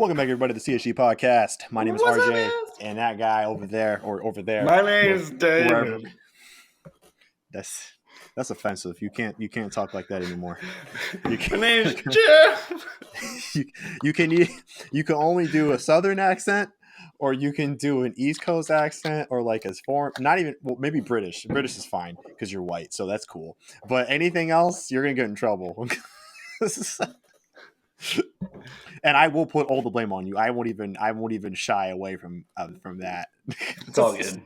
Welcome back, everybody, to the CHG podcast. My name is What's up, RJ, man? and that guy over there, My name's wherever. David. That's offensive. You can't talk like that anymore. My name's Jeff. You can only do a Southern accent, or you can do an East Coast accent, or like as foreign. Not even maybe British. British is fine because you're white, so that's cool. But anything else, you're gonna get in trouble. And I will put all the blame on you. I won't even shy away from that. It's all good.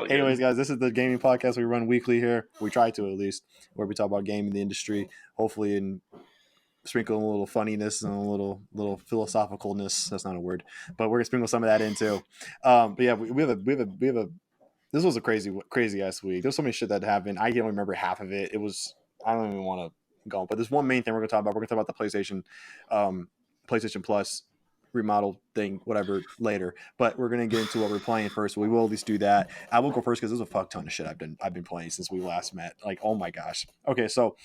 Anyways, guys, this is the gaming podcast we run weekly here. We try to, at least, where we talk about gaming, the industry, hopefully, and sprinkle a little funniness and a little philosophicalness. That's not a word, but we're gonna sprinkle some of that in too. But yeah, we have a. This was a crazy ass week. There's so many shit that happened. I don't remember half of it. I don't even want to go. But there's one main thing we're gonna talk about. We're gonna talk about the PlayStation Plus remodel thing, whatever, later. But we're gonna get into what we're playing first. We will at least do that. I will go first because there's a fuck ton of shit I've been playing since we last met. Like, oh my gosh. Okay, so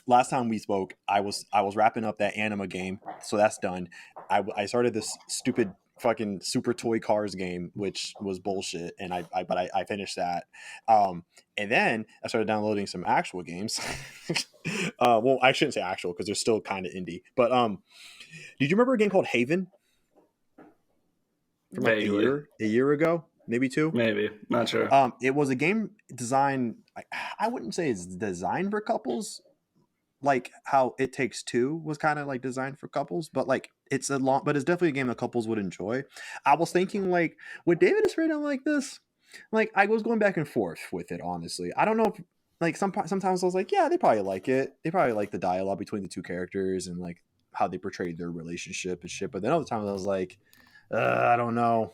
last time we spoke, I was wrapping up that anima game, so that's done. I started this stupid fucking Super Toy Cars game, which was bullshit, and I finished that. And then I started downloading some actual games. Well, I shouldn't say actual because they're still kind of indie. But did you remember a game called Haven? From like a year ago, maybe two? Maybe, not sure. It was a game designed. I wouldn't say it's designed for couples, like how It Takes Two was kind of like designed for couples, but like it's definitely a game that couples would enjoy. I was thinking, like, would David is written like this? Like, I was going back and forth with it, honestly. I don't know if, like, sometimes I was like, yeah, they probably like it. They probably like the dialogue between the two characters and like how they portrayed their relationship and shit. But then other times I was like, I don't know.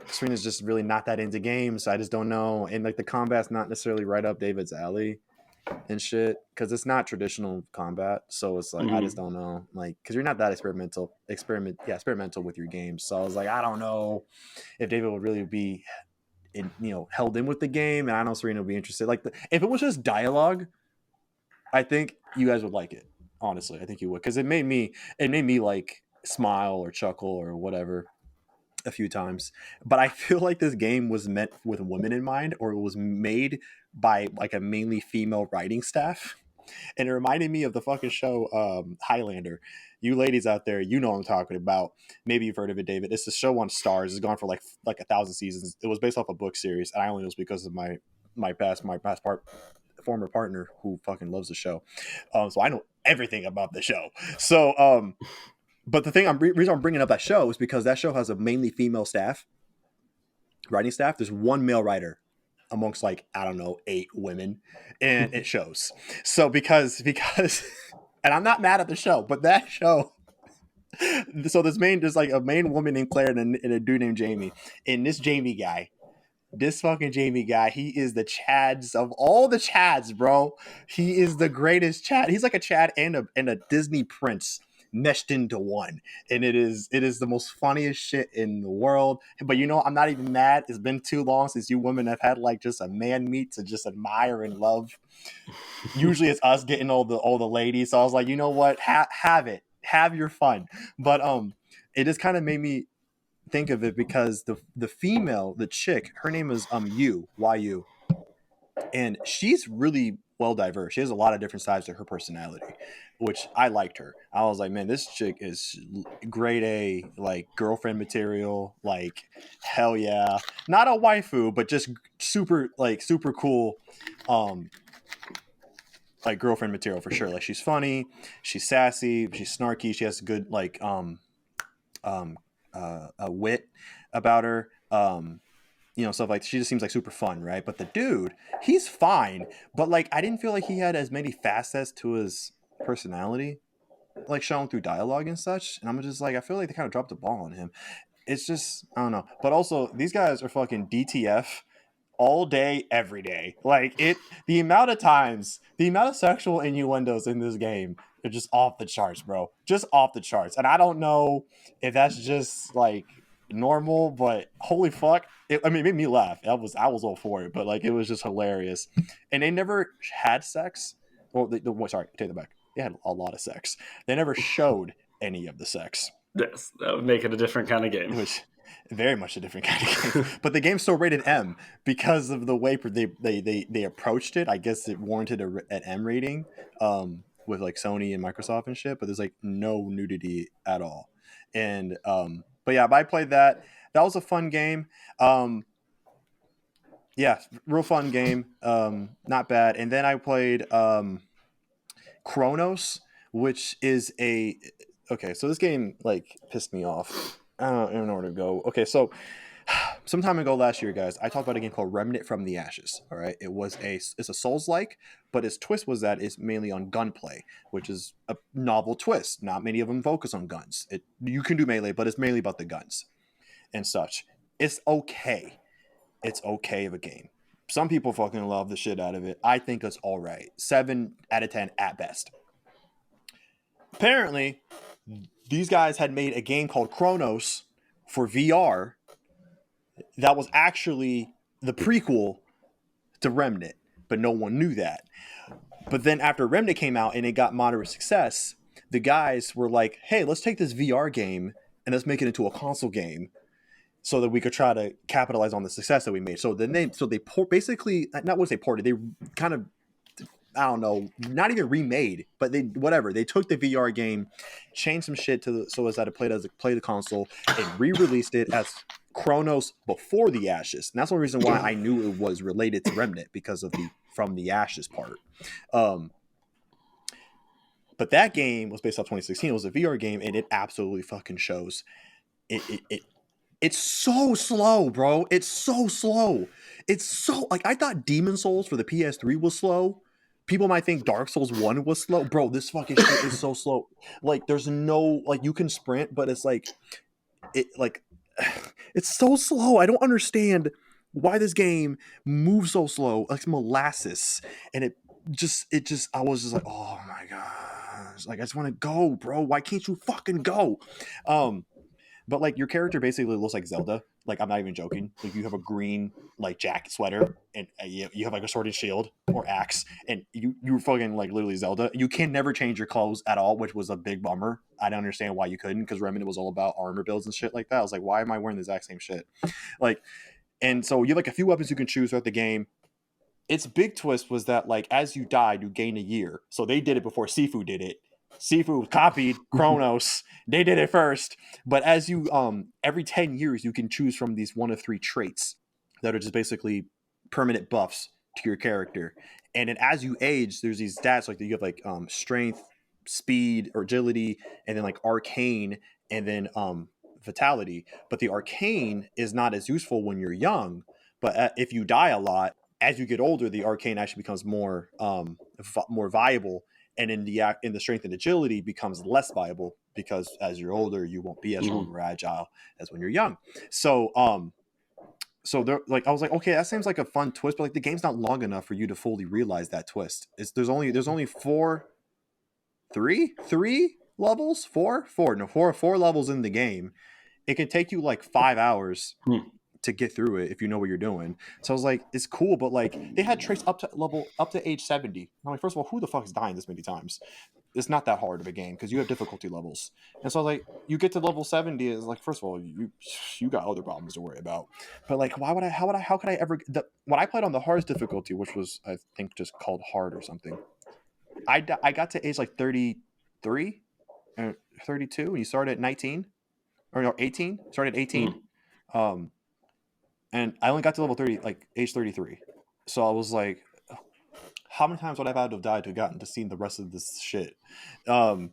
Serena's just really not that into games. So I just don't know. And like the combat's not necessarily right up David's alley and shit, because it's not traditional combat. So it's like, I just don't know, like, because you're not that experimental with your games. So I was like, I don't know if David would really be held in with the game, and I know Serena would be interested. Like, if it was just dialogue, I think you guys would like it. Honestly, I think you would, because it made me like smile or chuckle or whatever a few times. But I feel like this game was meant with women in mind, or it was made by like a mainly female writing staff. And it reminded me of the fucking show Highlander. You ladies out there, you know what I'm talking about. Maybe you've heard of it, David. It's a show on Stars. It's gone for like 1,000 seasons. It was based off a book series, and I only know because of my former partner who fucking loves the show. So I know everything about the show. So but the reason I'm bringing up that show is because that show has a mainly female writing staff. There's one male writer amongst, like, I don't know, 8 women, and it shows. So because and I'm not mad at the show, but that show. So there's like a main woman named Claire and a dude named Jamie, and this fucking Jamie guy, he is the Chads of all the Chads, bro. He is the greatest Chad. He's like a Chad and a Disney prince meshed into one, and it is the most funniest shit in the world. But I'm not even mad. It's been too long since you women have had like just a man meet to just admire and love. Usually it's us getting all the ladies. So I was like, you know what, have your fun. But it just kind of made me think of it because the female, the chick, her name is YU, and she's really well diverse. She has a lot of different sides to her personality, which I liked her. I was like, man, this chick is grade A, like girlfriend material, like hell yeah. Not a waifu, but just super cool, like girlfriend material for sure. Like, she's funny, she's sassy, she's snarky, she has good like a wit about her. Stuff like, she just seems like super fun, right? But the dude, he's fine, but like I didn't feel like he had as many facets to his personality, like shown through dialogue and such. And I'm just like, I feel like they kind of dropped the ball on him. It's just, I don't know. But also, these guys are fucking DTF all day, every day. Like, the amount of sexual innuendos in this game are just off the charts, bro. Just off the charts. And I don't know if that's just like normal, but holy fuck, it made me laugh. I was all for it, but like, it was just hilarious. And they never had sex. Well, sorry, take that back. They had a lot of sex. They never showed any of the sex. Yes, that would make it a different kind of game. Which very much a different kind of game. But the game's still rated M because of the way they approached it. I guess it warranted an M rating with like Sony and Microsoft and shit. But there's like no nudity at all. And but yeah, I played that. That was a fun game. Yeah, real fun game. Not bad. And then I played Chronos, which is okay. So this game like pissed me off. I don't know where to go. Okay, so some time ago last year, guys, I talked about a game called Remnant from the Ashes. All right, it's a Souls like, but its twist was that it's mainly on gunplay, which is a novel twist. Not many of them focus on guns. You can do melee, but it's mainly about the guns and such. It's okay. It's okay of a game. Some people fucking love the shit out of it. I think it's all right. 7 out of 10 at best. Apparently, these guys had made a game called Chronos for VR that was actually the prequel to Remnant, but no one knew that. But then after Remnant came out and it got moderate success, the guys were like, hey, let's take this VR game and let's make it into a console game so that we could try to capitalize on the success that we made. So then they basically, not what they ported, they kind of, I don't know, not even remade, but they took the VR game, changed some shit so as that it play the console, and re-released it as Chronos Before the Ashes. And that's one reason why I knew it was related to Remnant, because of the From the Ashes part. But that game was based off 2016. It was a VR game, and it absolutely fucking shows. It's so slow, bro. It's so slow. It's so like, I thought Demon Souls for the PS3 was slow. People might think Dark Souls 1 was slow. Bro, this fucking shit is so slow. Like, there's no, like, you can sprint, but it's like it's so slow. I don't understand why this game moves so slow, like molasses. And it just I was just like, oh my gosh. Like, I just want to go, bro. Why can't you fucking go? But like, your character basically looks like Zelda. Like, I'm not even joking. Like, you have a green like jacket sweater, and you have like a sword and shield or axe, and you're fucking like literally Zelda. You can never change your clothes at all, which was a big bummer. I don't understand why you couldn't, because Remnant was all about armor builds and shit like that. I was like, why am I wearing the exact same shit? Like, and so you have like a few weapons you can choose throughout the game. Its big twist was that, like, as you died, you gain a year. So they did it before Sifu did it. Sifu copied Chronos. They did it first. But as you every 10 years you can choose from these 1 of 3 traits that are just basically permanent buffs to your character. And then as you age, there's these stats like you have like strength, speed, or agility, and then like arcane, and then vitality. But the arcane is not as useful when you're young. But if you die a lot, as you get older, the arcane actually becomes more more viable, and in the strength and agility becomes less viable, because as you're older, you won't be as strong or agile as when you're young. So so they're like, I was like, okay, that seems like a fun twist, but like, the game's not long enough for you to fully realize that twist. There's only three levels, four levels in the game. It can take you like 5 hours to get through it if you know what you're doing. So I was like, it's cool, but like, they had traits up to age 70. I'm like, first of all, who the fuck is dying this many times? It's not that hard of a game because you have difficulty levels. And so I was like, you get to level 70, is like, first of all, you got other problems to worry about. But like, how could I ever when I played on the hardest difficulty, which was, I think, just called hard or something, I got to age like 33 or 32, and you started at 19 or no 18, started at 18. And I only got to level 30, like age 33. So I was like, how many times would I have had to have died to have gotten to see the rest of this shit? And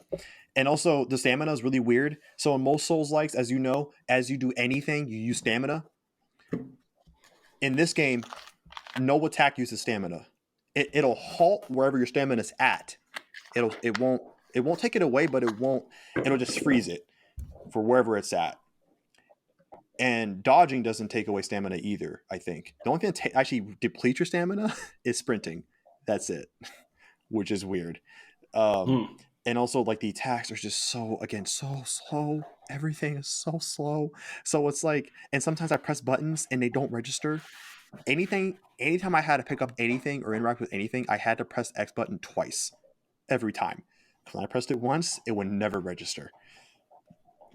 also, the stamina is really weird. So in most Souls likes, as you know, as you do anything, you use stamina. In this game, no attack uses stamina. It'll halt wherever your stamina is at. It won't take it away, but it'll just freeze it for wherever it's at. And dodging doesn't take away stamina either, I think. The only thing that actually depletes your stamina is sprinting. That's it, which is weird. And also, like, the attacks are just so slow. Everything is so slow. So it's like, and sometimes I press buttons and they don't register. Anytime I had to pick up anything or interact with anything, I had to press X button twice every time. When I pressed it once, it would never register.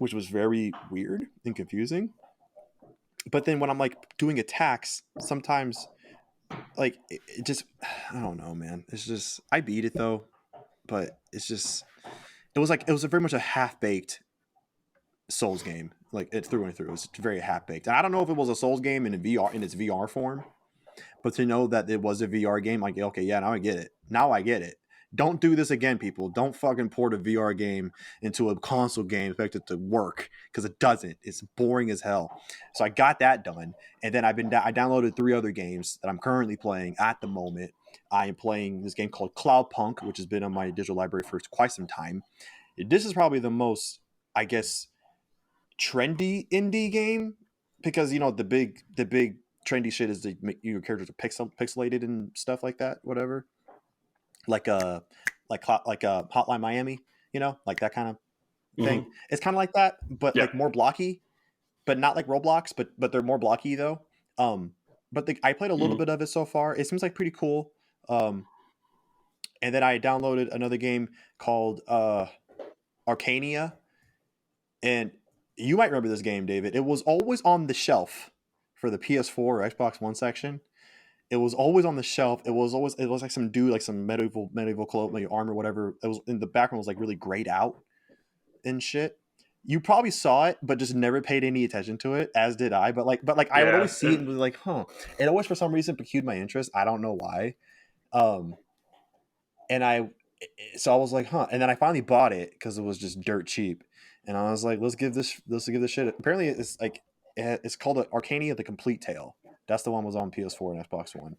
which was very weird and confusing. But then when I'm like doing attacks, sometimes like it just I don't know, man. It's just I beat it though, but it's just it was very much a half baked Souls game. Like it's through and through. It was very half baked. And I don't know if it was a Souls game in a VR in its VR form, but to know that it was a VR game, like okay, yeah, now I get it. Now I get it. Don't do this again, people. Don't fucking port a VR game into a console game, expect it to work because it doesn't. It's boring as hell. So I got that done, and then I downloaded 3 other games that I'm currently playing at the moment. I am playing this game called Cloud Punk, which has been on my digital library for quite some time. This is probably the most, I guess, trendy indie game because the big trendy shit is to make your characters are pixelated and stuff like that, whatever. Like a Hotline Miami, like that kind of thing. Mhm. It's kind of like that, but Yeah. like more blocky, but not like Roblox, but they're more blocky though. But I played a little Mhm. bit of it so far. It seems like pretty cool. And then I downloaded another game called Arcania, and you might remember this game, David. It was always on the shelf for the PS4 or Xbox One section. It was always on the shelf. It was like some dude, like some medieval cloak, like armor, whatever. It was in the background was like really grayed out and shit. You probably saw it, but just never paid any attention to it, as did I. But I would always Yeah. see it and was like, huh. It always for some reason piqued my interest. I don't know why. Um, and so I was like, huh. And then I finally bought it because it was just dirt cheap. And I was like, let's give this shit. Apparently, it's called Arcania: The Complete Tale. That's the one that was on PS4 and Xbox One.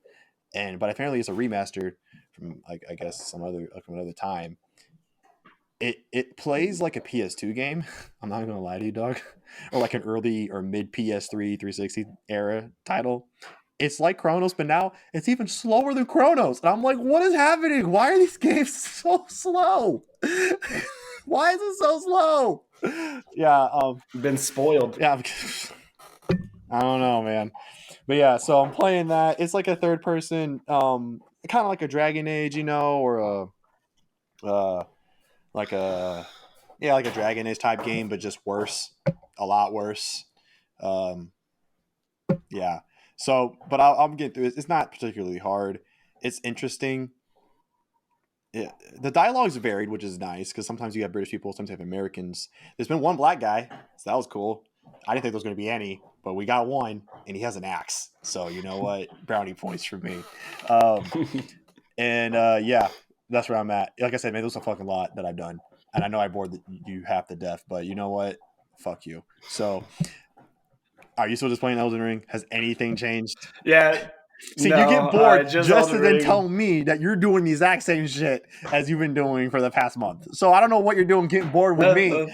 But apparently it's a remaster from like I guess from another time. It plays like a PS2 game. I'm not gonna lie to you, dog, or like an early or mid PS3 360 era title. It's like Chronos, but now it's even slower than Chronos. And I'm like, what is happening? Why are these games so slow? Why is it so slow? Yeah, Been spoiled. yeah. I don't know, man. But yeah, so I'm playing that. It's like a third person, kind of like a Dragon Age, or uh, like a like a Dragon Age type game, but just worse, a lot worse. Um, yeah. So, but I'm getting through it. It's not particularly hard. It's interesting. The dialogue's varied, which is nice because sometimes you have British people, sometimes you have Americans. There's been one black guy, so that was cool. I didn't think there was going to be any, but we got one, and he has an axe. So you know what? Brownie points for me. Um, and yeah, that's where I'm at. Like I said, man, there's a fucking lot that I've done, and I know I bored you half to death, but you know what? Fuck you. So, are you still just playing Elden Ring? Has anything changed? Yeah. See, you get No, bored just just to Elden then tell Ring. me that you're doing the exact same shit as you've been doing for the past month. So I don't know what you're doing getting bored with me.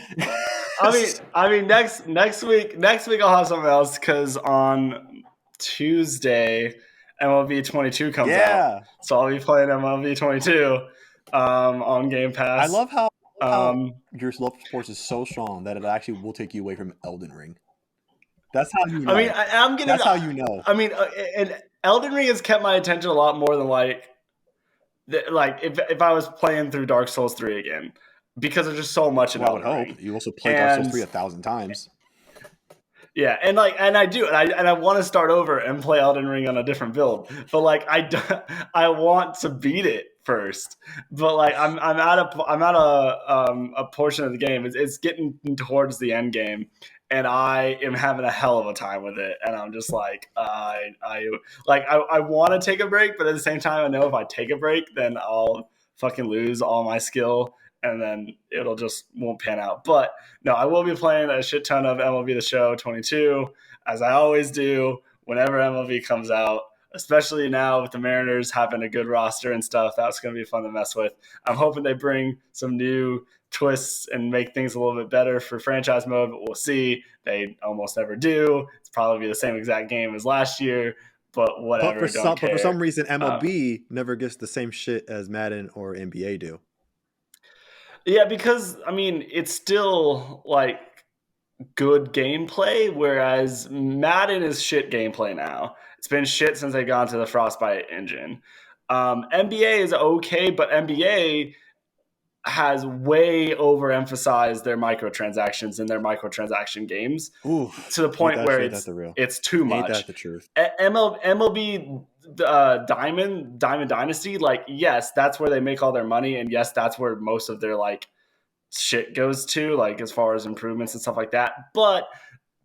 Next week I'll have something else because on Tuesday MLB 22 comes out, Yeah. so I'll be playing MLB 22 on Game I Pass. love how Um, your love for sports is so strong that it actually will take you away from Elden Ring. That's how you I mean, know. I'm getting. That's how you know. I mean, and Elden Ring has kept my attention a lot more than like if I was playing through Dark Souls 3 again, because there's just so much in Well, I would Elden hope. Ring. You also played Dark Souls And 3 1,000 times. yeah, and I do, and I want to start over and play Elden Ring on a different build, but like I want to beat it first, but like I'm at a portion of the game. It's getting towards the end game, and I am having a hell of a time with it, and I'm just like I want to take a break, but at the same time I know if I take a break, then I'll fucking lose all my skill, and then it'll just won't pan out. But no, I will be playing a shit ton of MLB The Show 22, as I always do whenever MLB comes out, especially now with the Mariners having a good roster and stuff. That's going to be fun to mess with. I'm hoping they bring some new twists and make things a little bit better for franchise mode, but we'll see. They almost never do. It's probably the same exact game as last year, but whatever, don't care. But for some reason, MLB never gets the same shit as Madden or NBA do. Yeah, because I mean, it's still like good gameplay, whereas Madden is shit gameplay now. It's been shit since they got into the Frostbite engine. NBA is okay, but NBA has way overemphasized their microtransactions in their microtransaction games Ooh, to the point where ain't that the real? it's too Ain't much. that the truth? MLB Diamond Dynasty, like, yes, that's where they make all their money, and yes, that's where most of their like shit goes to, like as far as improvements and stuff like that. But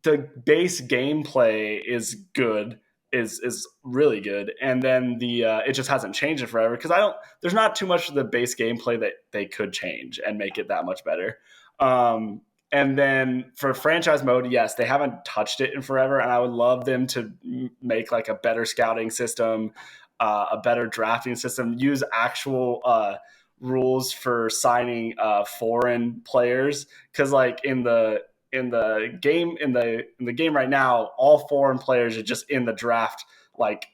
the base gameplay is good, is really good, and then the it just hasn't changed it forever because there's not too much of the base gameplay that they could change and make it that much better. And then for franchise mode, yes, they haven't touched it in forever, and I would love them to make like a better scouting system, a better drafting system, use actual rules for signing foreign players, because like in the game right now, all foreign players are just in the draft like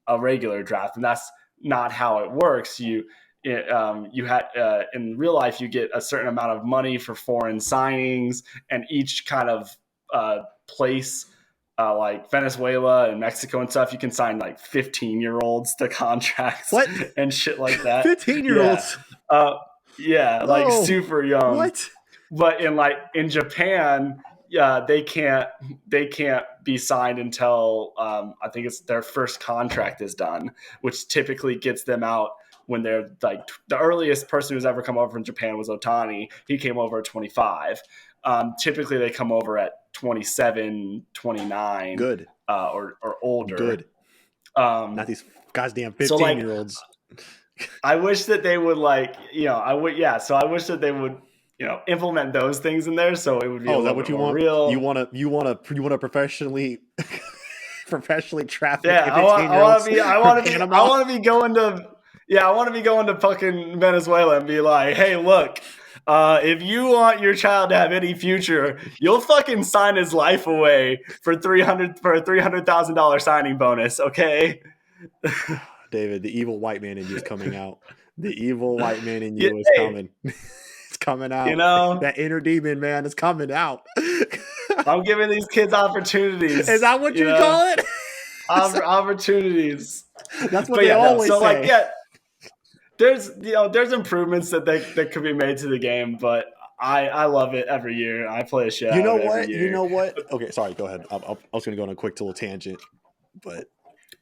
a regular draft, and that's not how it works. You had in real life, you get a certain amount of money for foreign signings, and each kind of place, like Venezuela and Mexico and stuff, you can sign like 15-year-olds to contracts What? and shit like that. 15-year-olds? Yeah, like super young. What? But in Japan, yeah, they can't be signed until I think it's their first contract is done, which typically gets them out when they're like, the earliest person who's ever come over from Japan was Otani. He came over at 25. Typically they come over at 27, 29. Good. Or older. Good. Not these goddamn 15-year-olds. So like, I wish that they would like, so I wish that they would, implement those things in there so it would be a little bit more real. You want to professionally traffic? Yeah, I want to be going to fucking Venezuela and be like, hey, look, if you want your child to have any future, you'll fucking sign his life away for a $300,000 signing bonus, okay? David, the evil white man in you is coming out. The evil white man in you is coming. It's coming out. That inner demon, man, is coming out. I'm giving these kids opportunities. Is that what you call it? Opportunities. That's what they always say. Like, yeah, there's improvements that could be made to the game, but I love it every year. I play a shit. You know what? You know what? Okay, sorry. Go ahead. I was going to go on a quick little tangent, but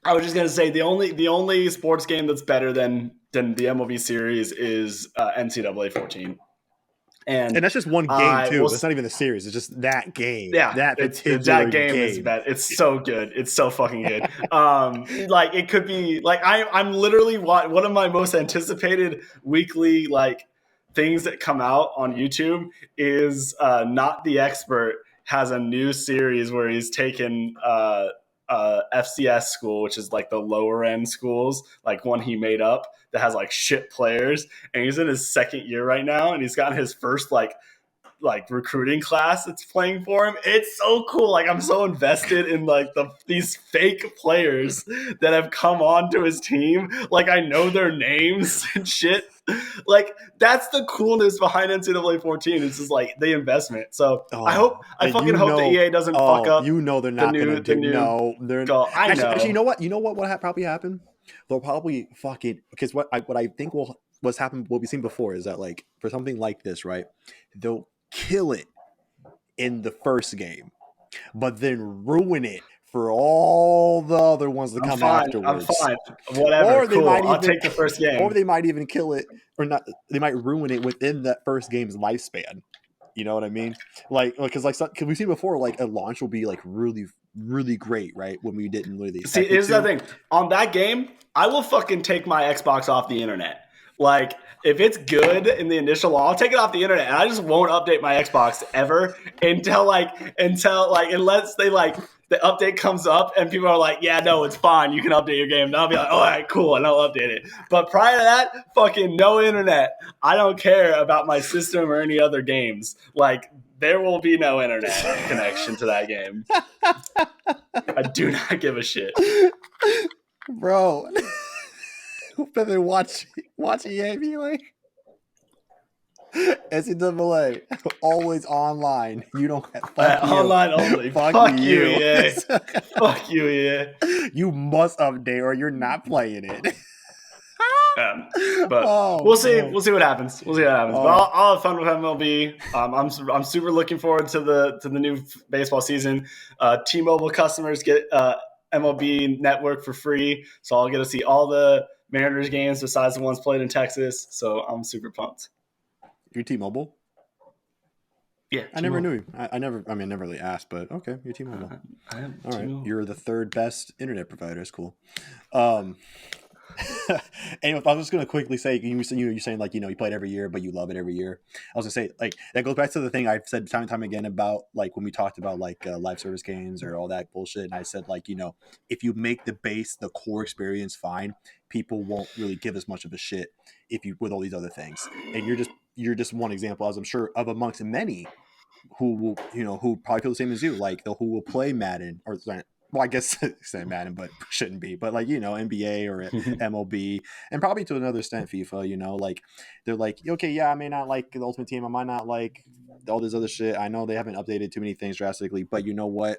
I was just going to say the only sports game that's better than the MLB series is NCAA 14. And that's just one game too. It's not even the series. It's just that game. Yeah, that game is bad. It's so good. It's so fucking good. Like it could be like I'm literally one of my most anticipated weekly like things that come out on YouTube is Not the Expert has a new series where he's taken FCS school, which is like the lower end schools, like one he made up that has like shit players, and he's in his second year right now, and he's gotten his first like recruiting class that's playing for him. It's so cool. Like I'm so invested in like these fake players that have come onto his team. Like I know their names and shit. Like that's the coolness behind NCAA 14. It's just like the investment. So I fucking hope that EA doesn't fuck up. They're not gonna do. No, they're not. Actually, you know what? You know what would probably happen? They'll probably fucking, because what I think what's happened, what we've seen before is that like for something like this, right? They'll kill it in the first game, but then ruin it for all the other ones that come afterwards. I'm fine. Whatever. Cool. I'll take the first game. Or they might even kill it, or not. They might ruin it within that first game's lifespan. You know what I mean? Like, because we've seen before, like a launch will be like really, really great, right? When we didn't really see. Here's the thing: on that game, I will fucking take my Xbox off the internet. Like, if it's good in the initial launch, I'll take it off the internet, and I just won't update my Xbox ever until unless they like the update comes up and people are like, yeah, no, it's fine, you can update your game. And I'll be like, all right, cool, and I'll update it. But prior to that, fucking no internet. I don't care about my system or any other games. Like, there will be no internet connection to that game. I do not give a shit. Bro. Better watch EA be like NCAA always online. You don't have online only. Fuck you, EA. Fuck you, EA. You must update or you're not playing it. But Oh, we'll see. man. We'll see what happens. We'll see what happens. But I'll have fun with MLB. I'm super looking forward to the new baseball season. T-Mobile customers get MLB Network for free, so I'll get to see all the Mariners games besides the ones played in Texas. So I'm super pumped. You're T-Mobile? Yeah, I never knew. I never really asked, but okay, you're T-Mobile. I am All right, T-Mobile. you're the third best internet provider. That's cool. Anyway, I was just gonna quickly say you're saying like you play it every year, but you love it every year. I was gonna say like that goes back to the thing I've said time and time again about like when we talked about like live service games or all that bullshit, and I said like if you make the core experience fine, people won't really give as much of a shit if you with all these other things. And you're just one example, as I'm sure of amongst many who will who probably feel the same as you, like who will play Madden or well, I guess say Madden, but shouldn't be. But like NBA or MLB, and probably to another extent FIFA. Like they're like, okay, yeah, I may not like the Ultimate Team, I might not like all this other shit. I know they haven't updated too many things drastically, but you know what?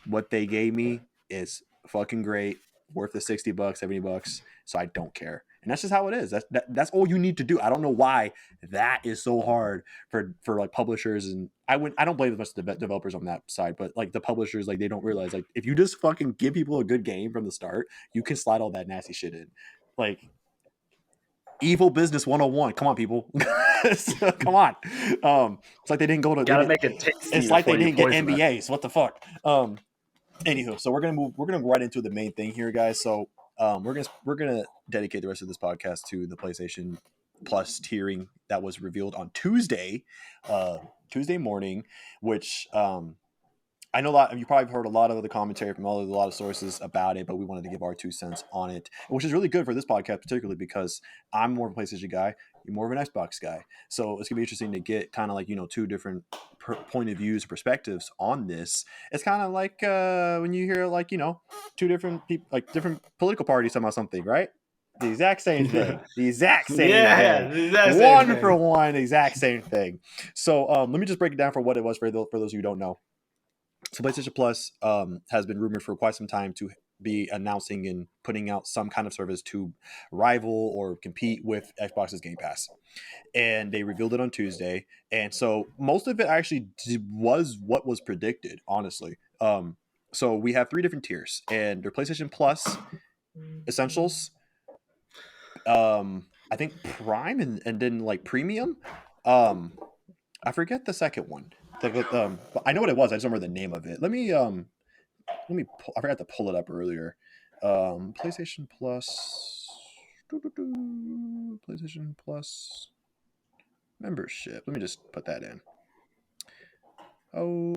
What they gave me is fucking great, worth the $60, $70. So I don't care. And that's just how it is. That's all you need to do. I don't know why that is so hard for like publishers, and I don't blame the developers on that side, but like the publishers, like they don't realize like if you just fucking give people a good game from the start, you can slide all that nasty shit in. Like evil business 101. Come on, people. Come on. It's like they didn't go to Gotta make it tasty. it's like they before you didn't get poison it. NBAs. What the fuck? Anywho, so we're gonna go right into the main thing here, guys. So we're gonna dedicate the rest of this podcast to the PlayStation Plus tiering that was revealed on Tuesday morning, which I know you probably heard a lot of the commentary from a lot of sources about it, but we wanted to give our 2 cents on it, which is really good for this podcast, particularly because I'm more of a PlayStation guy, you're more of an Xbox guy. So it's gonna be interesting to get kind of like two different point of views, perspectives on this. It's kind of like when you hear like two different people, like different political parties talking about something, right? The exact same thing. The exact same Yeah, thing. the exact same One thing. for one, exact same thing. So let me just break it down for what it was for those who don't know. So PlayStation Plus has been rumored for quite some time to be announcing and putting out some kind of service to rival or compete with Xbox's Game Pass. And they revealed it on Tuesday. And so most of it actually was what was predicted, honestly. So we have 3 different tiers, and they're PlayStation Plus, Essentials, I think Prime, and then like Premium. I forget the second one. But I know what it was. I just don't remember the name of it. I forgot to pull it up earlier. PlayStation Plus, PlayStation Plus membership. Let me just put that in. Oh.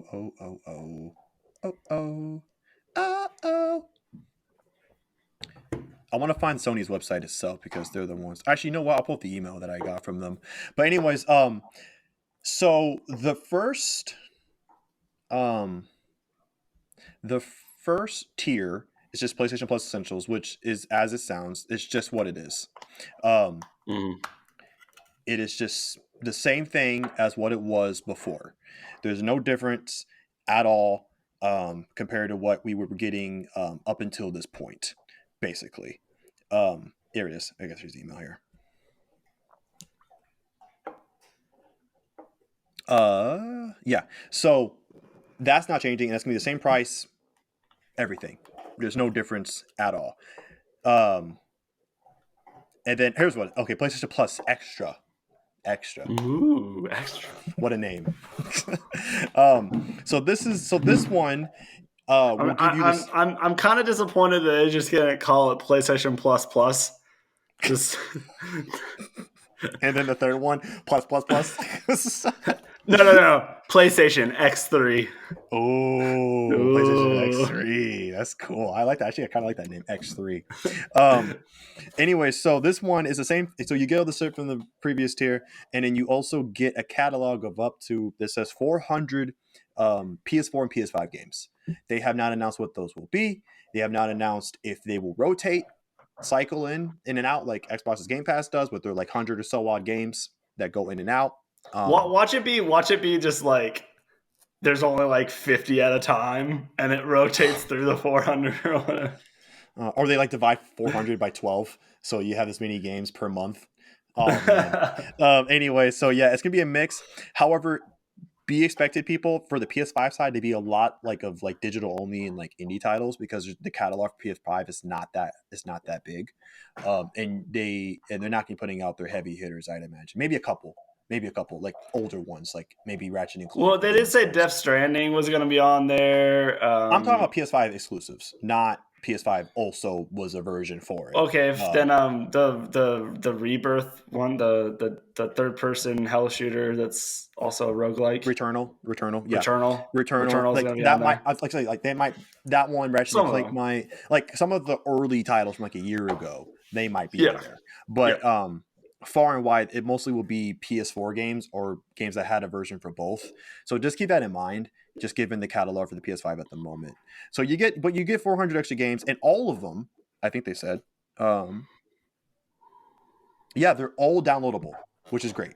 I want to find Sony's website itself because they're the ones. Actually, you know what? I'll pull up the email that I got from them. But anyways, so the first tier is just PlayStation Plus Essentials, which is as it sounds. It's just what it is. It is just the same thing as what it was before. There's no difference at all compared to what we were getting up until this point, basically. Here it is. I guess there's the email here. Yeah. So that's not changing. That's gonna be the same price. Everything. There's no difference at all. And then here's what. Okay, PlayStation Plus Extra. Ooh, extra. What a name. So this one will give you this. I'm kind of disappointed that they're just gonna call it PlayStation Plus Plus. Just And then the third one, plus. no. PlayStation X3. Oh, PlayStation X3. That's cool. I like that. Actually, I kind of like that name, X3. Anyway, so this one is the same. So you get all the stuff from the previous tier, and then you also get a catalog of up to, this says 400 PS4 and PS5 games. They have not announced what those will be. They have not announced if they will rotate, cycle in and out like Xbox's Game Pass does, with their like 100 or so odd games that go in and out. Watch it be just like there's only like 50 at a time, and it rotates through the 400 or whatever. Or they like divide 400 by 12, so you have this many games per month. Oh man. Anyway, so yeah, it's gonna be a mix. However, be expected, people, for the PS5 side to be a lot of digital only and like indie titles, because the catalog for PS5 is not that big, and they're not gonna be putting out their heavy hitters. I'd imagine maybe a couple like older ones, like maybe Ratchet and Clank. Well, they did say Death Stranding was going to be on there. I'm talking about PS5 exclusives, not PS5 also was a version for it. Okay, then the Rebirth one, the third person hell shooter that's also a roguelike. Returnal, yeah. Returnal's like gonna be that on might, there. like say, like they might, that one Ratchet and Clank might, like some of the early titles from like a year ago, they might be on there. But far and wide, it mostly will be PS4 games or games that had a version for both. So just keep that in mind, just given the catalog for the PS5 at the moment. So you get 400 extra games, and all of them, I think they said, yeah, they're all downloadable, which is great.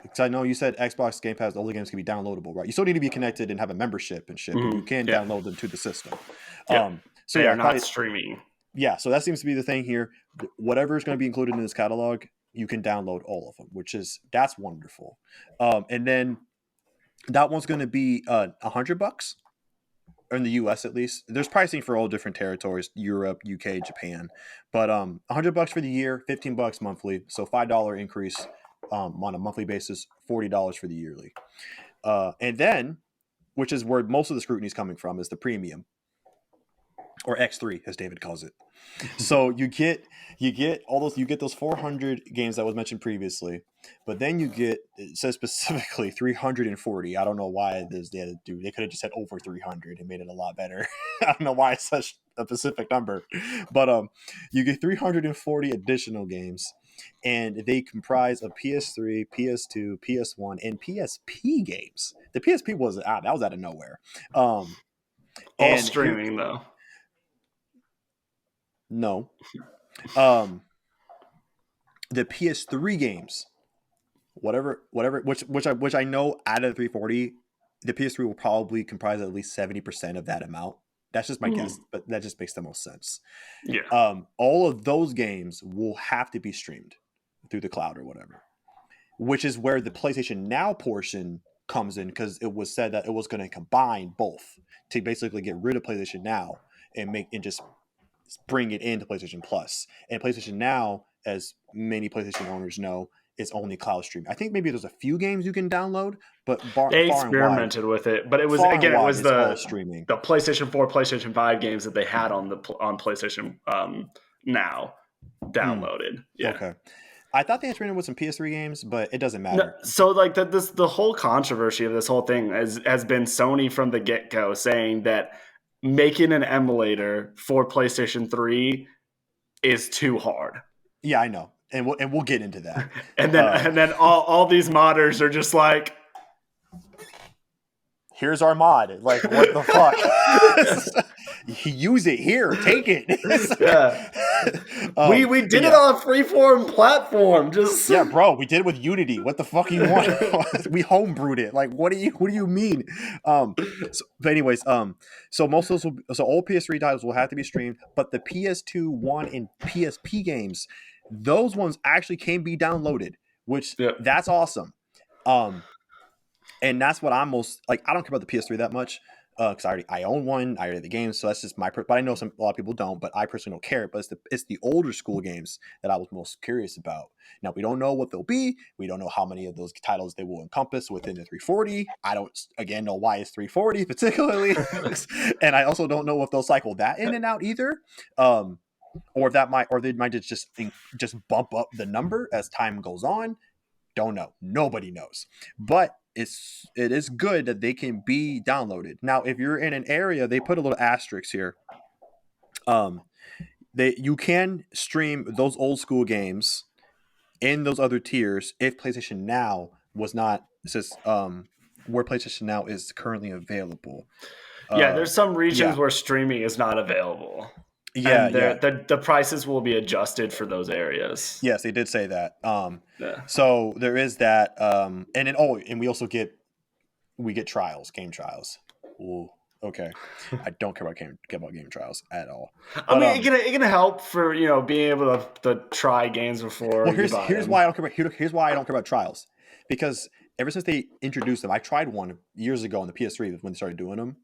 Because I know you said Xbox Game Pass, all the games can be downloadable, right? You still need to be connected and have a membership and shit, but you can download them to the system. So they are not streaming. Yeah, so that seems to be the thing here. Whatever is going to be included in this catalog, you can download all of them, that's wonderful. And then that one's going to be $100 in the US at least. There's pricing for all different territories: Europe, UK, Japan. But $100 for the year, $15 monthly, so $5 increase on a monthly basis, $40 for the yearly. And then, which is where most of the scrutiny is coming from, is the premium, or X3 as David calls it. So you get those 400 games that was mentioned previously, but then it says specifically 340. I don't know why they could have just said over 300 and made it a lot better. I don't know why it's such a specific number, but you get 340 additional games, and they comprise of PS3, PS2, PS1, and PSP games. The PSP was out of nowhere. All streaming though. No. The PS3 games, whatever, which I know out of the 340, the PS3 will probably comprise at least 70% of that amount. That's just my guess, but that just makes the most sense. Yeah. All of those games will have to be streamed through the cloud or whatever, which is where the PlayStation Now portion comes in, because it was said that it was going to combine both to basically get rid of PlayStation Now and just bring it into PlayStation Plus. And PlayStation Now, as many PlayStation owners know, is only cloud stream. I think maybe there's a few games you can download, but they experimented with it. But it was the streaming, the PlayStation 4, PlayStation 5 games that they had on PlayStation Now downloaded. Yeah. Okay. I thought they experimented with some PS3 games, but it doesn't matter. No, so like the whole controversy of this whole thing has been Sony from the get-go saying that making an emulator for PlayStation 3 is too hard. Yeah, I know. And we'll get into that. and then all these modders are just like, here's our mod. Like, what the fuck? Use it here. Take it. We did it on a freeform platform. Just bro, we did it with Unity. What the fuck you want? We homebrewed it. Like, what do you mean? But anyways, so most of those all PS3 titles will have to be streamed, but the PS2, 1, and PSP games, those ones actually can be downloaded, which that's awesome. And that's what I'm most like. I don't care about the PS3 that much, because I own one. I already have the games, so that's just but I know a lot of people don't. But I personally don't care. But it's the older school games that I was most curious about. Now, we don't know what they'll be. We don't know how many of those titles they will encompass within the 340. I don't again know why it's 340 particularly, and I also don't know if they'll cycle that in and out either. Or they might just bump up the number as time goes on. Don't know. Nobody knows. But it is good that they can be downloaded. Now, if you're in an area, they put a little asterisk here. You can stream those old school games in those other tiers if PlayStation Now was not. It says where PlayStation Now is currently available. There's some regions where streaming is not available. The prices will be adjusted for those areas. Yes, they did say that. So there is that. And we also get game trials. Ooh, Okay, I don't care about game trials at all. I But mean, it can help for being able to try games before well, you buy here's them. why I don't care about here's why I don't care about trials, because ever since they introduced them, I tried one years ago on the PS3 when they started doing them.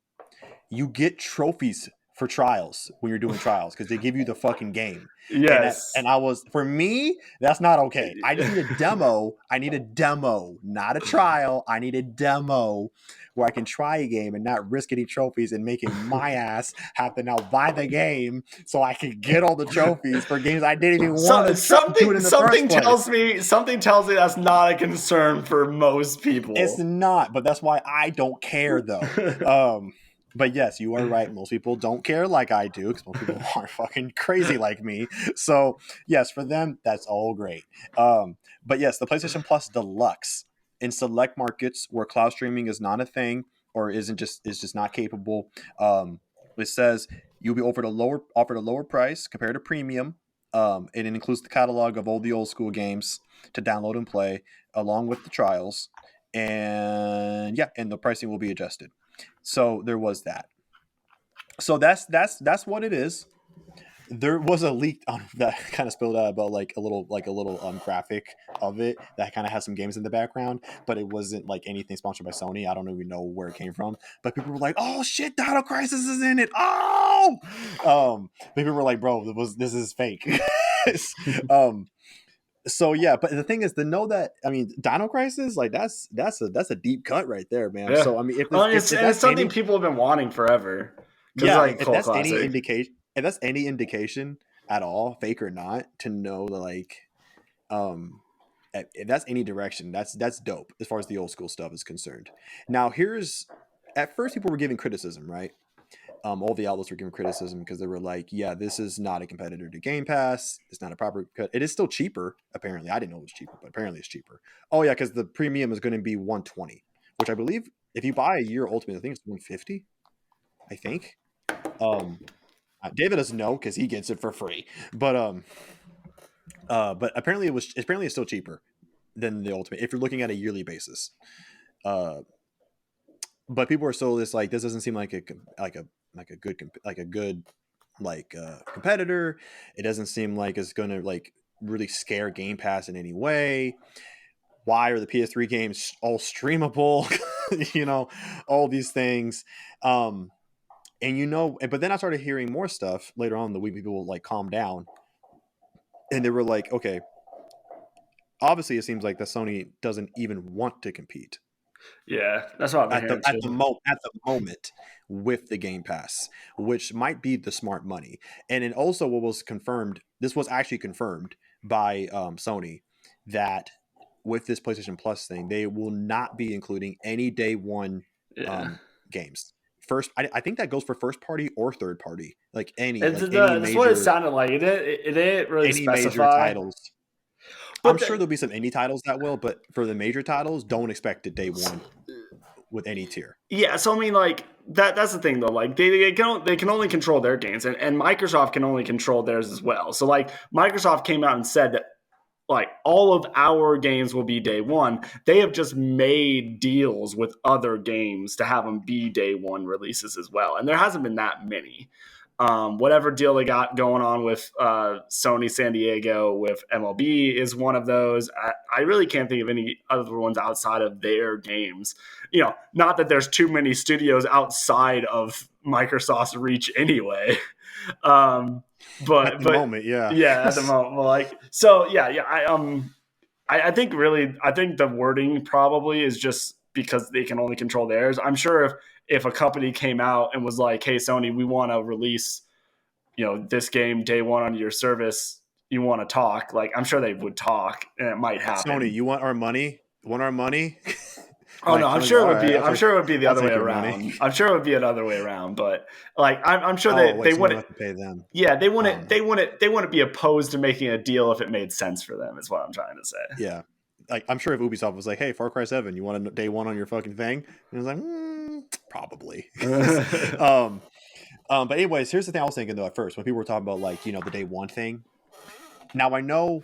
You get trophies for trials when you're doing trials because they give you the fucking game. Yes. And I was, for me, that's not okay. I just need a demo. I need a demo, not a trial. I need a demo where I can try a game and not risk any trophies and making my ass have to now buy the game so I can get all the trophies for games I didn't even want to do it in the first place. Something tells me that's not a concern for most people. It's not, but that's why I don't care though. But yes, you are right. Most people don't care like I do because most people aren't fucking crazy like me. So yes, for them, that's all great. But yes, the PlayStation Plus Deluxe in select markets where cloud streaming is not a thing or is just not capable. It says you'll be offered a lower price compared to premium. And it includes the catalog of all the old school games to download and play along with the trials. And yeah, and the pricing will be adjusted. So there was that. So that's what it is. There was a leak on that kind of spilled out about like a little graphic of it that kind of has some games in the background, but it wasn't like anything sponsored by Sony. I don't even know where it came from, but people were like, "Oh shit, Dino Crisis is in it!" Oh, people were like, "Bro, this is fake." So yeah, but the thing is to know that, I mean, Dino Crisis, like that's a deep cut right there, man. Yeah. So I mean, if It's that's something people have been wanting forever. Because yeah, like if cult that's any classic. indication, if that's any indication at all, fake or not, to know that like, if that's any direction, that's dope as far as the old school stuff is concerned. Now here's, at first people were giving criticism, right? All the outlets were giving criticism because they were like, yeah, this is not a competitor to Game Pass. It's not a proper cut. It is still cheaper, apparently. I didn't know it was cheaper, but apparently it's cheaper. Oh yeah, because the premium is going to be 120, which I believe if you buy a year ultimate, I think it's 150. I think. Um, David doesn't know because he gets it for free. But apparently it's still cheaper than the ultimate if you're looking at a yearly basis. Uh, but people are still just like, this doesn't seem like a good competitor. It doesn't seem like it's gonna like really scare Game Pass in any way. Why are the PS3 games all streamable? All these things. But then I started hearing more stuff later on in the week. People like calm down, and they were like, okay, obviously it seems like that Sony doesn't even want to compete Yeah, that's what I've been hearing too. at the moment with the Game Pass, which might be the smart money. And then also what was confirmed, this was actually confirmed by Sony, that with this PlayStation Plus thing, they will not be including any day one Yeah. games. I think that goes for first party or third party, like That's what it sounded like. It didn't really any major specify. titles. I'm But sure there'll be some indie titles that will, but for the major titles, don't expect it day one with any tier. yeah, so I mean, like that's the thing though. Like they can only control their games, and Microsoft can only control theirs as well. So like Microsoft came out and said that like all of our games will be day one. They have just made deals with other games to have them be day one releases as well, and there hasn't been that many. Whatever deal they got going on with Sony San Diego with MLB is one of those. I really can't think of any other ones outside of their games. Not that there's too many studios outside of Microsoft's reach anyway. At the moment, yeah. Yeah, at the moment, well, like so, yeah. I think really, I think the wording probably is just because they can only control theirs. I'm sure if a company came out and was like, "Hey, Sony, we want to release, this game day one on your service. You want to talk?" Like, I'm sure they would talk, and it might happen. Sony, you want our money? Want our money? Oh no, I'm Sony's sure like, it all would right, be. I'm sure it would be the I'll other way take your money. around. I'm sure it would be another way around. But like, I'm sure Oh, wait, they so we wouldn't. have to pay them. Yeah, they wouldn't be opposed to making a deal if it made sense for them. Is what I'm trying to say. Yeah. Like, I'm sure if Ubisoft was like, hey, Far Cry 7, you want a day one on your fucking thing? And I was like, probably. But anyways, here's the thing I was thinking though at first when people were talking about like, the day one thing. Now I know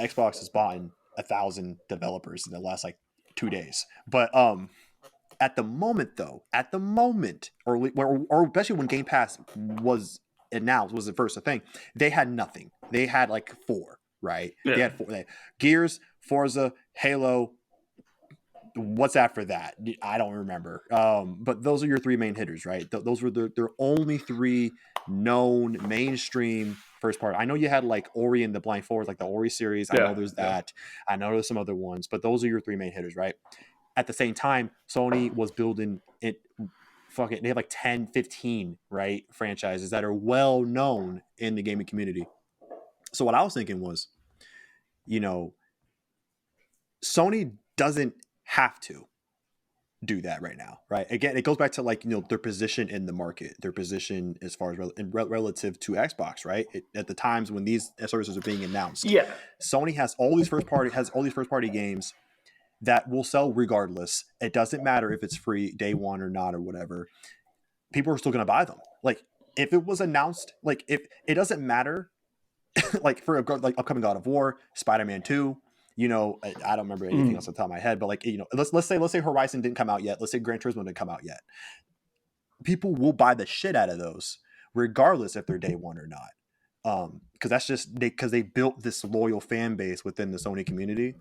Xbox has bought 1,000 developers in the last like 2 days, but At the moment, though, or especially when Game Pass was announced, was the first thing, they had nothing. They had like 4, right? Yeah. They had 4. Gears, Forza, Halo. What's after that? I don't remember. But those are your 3 main hitters, right? Those were their only 3 known mainstream first party. I know you had like Ori and the Blind Forest, like the Ori series. I know there's that. I know there's some other ones, but those are your 3 main hitters, right? At the same time, Sony was building it. They have like 10, 15, right, franchises that are well known in the gaming community. So what I was thinking was, Sony doesn't have to do that right now, right? Again, it goes back to like their position in the market, their position as far as relative to Xbox, right? At the times when these services are being announced, Sony has all these first party games that will sell regardless. It doesn't matter if it's free day one or not or whatever. People are still going to buy them. Like if it was announced, like if it doesn't matter, like for like upcoming God of War, Spider-Man 2. I don't remember anything else off the top of my head, but like let's say Horizon didn't come out yet. Let's say Gran Turismo didn't come out yet. People will buy the shit out of those, regardless if they're day one or not. Because that's just because they built this loyal fan base within the Sony community